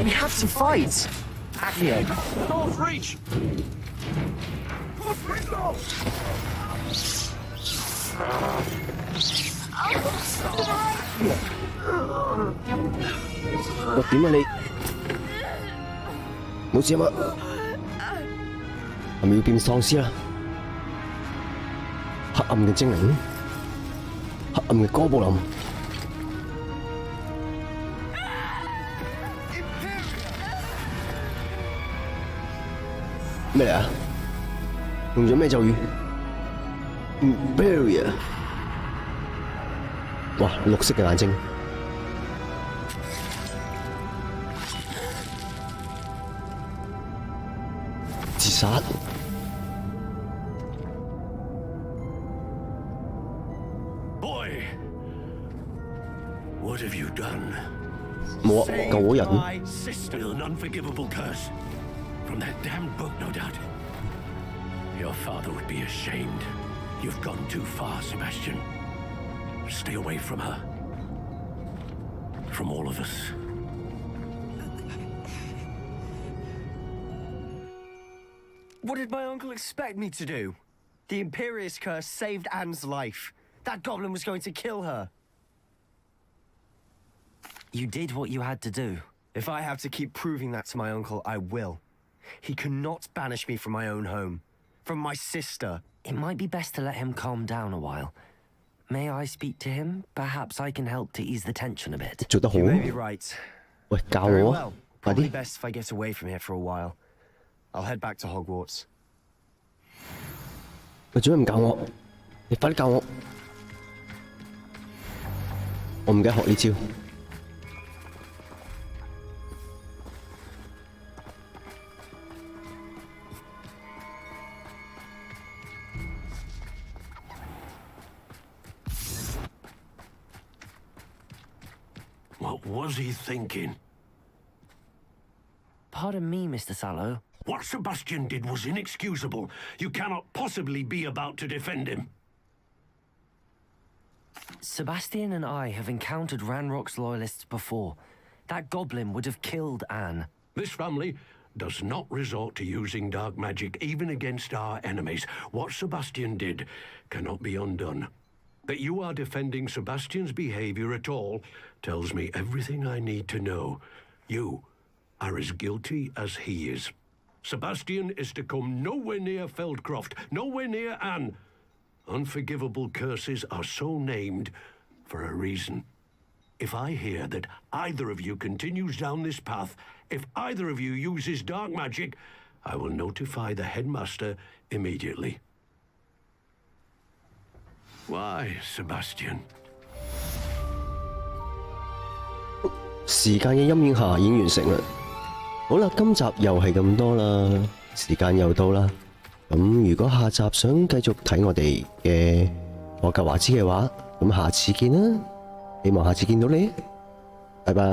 We have to fight! Accio. North reach! 喂，點啊你？冇事啊嘛？係咪要變喪屍啦？黑暗嘅精靈，黑暗嘅哥布林。咩嚟啊？用咗咩咒語 ？Imperia。哇，綠色嘅眼睛。 自殺。 Boy, what have you done? 冇啊，救咗人。 With an unforgivable curse. From that damned book, no doubt. Your father would be ashamed. You've gone too far, Sebastian. Stay away from her. From all of us. What did my uncle expect me to do? The Imperious curse saved Anne's life. That goblin was going to kill her. You did what you had to do. If I have to keep proving that to my uncle, I will. He cannot banish me from my own home. From my sister. It might be best to let him calm down a while. May I speak to him? Perhaps I can help to ease the tension a bit. 做得好。 You may be right. 喂，教 Very 我啊， well. 快 Probably 啲。 best if I get away from here for a while. I'll head back to Hogwarts. 喂，做咩唔教我？你快啲教我。我唔記得學呢招。 What was he thinking? Pardon me, Mr. Sallow. What Sebastian did was inexcusable. You cannot possibly be about to defend him. Sebastian and I have encountered Ranrock's loyalists before. That goblin would have killed Anne. This family does not resort to using dark magic even against our enemies. What Sebastian did cannot be undone. That you are defending Sebastian's behavior at all tells me everything I need to know. You are as guilty as he is. Sebastian is to come nowhere near Feldcroft, nowhere near Anne. Unforgivable curses are so named for a reason. If I hear that either of you continues down this path, if either of you uses dark magic, I will notify the headmaster immediately. Why, Sebastian? 時間嘅陰影下已經完成啦。好啦，今集又係咁多啦，時間又到啦。咁如果下集想繼續睇我哋嘅霍格華茲嘅話，咁下次見啦。希望下次見到你，拜拜。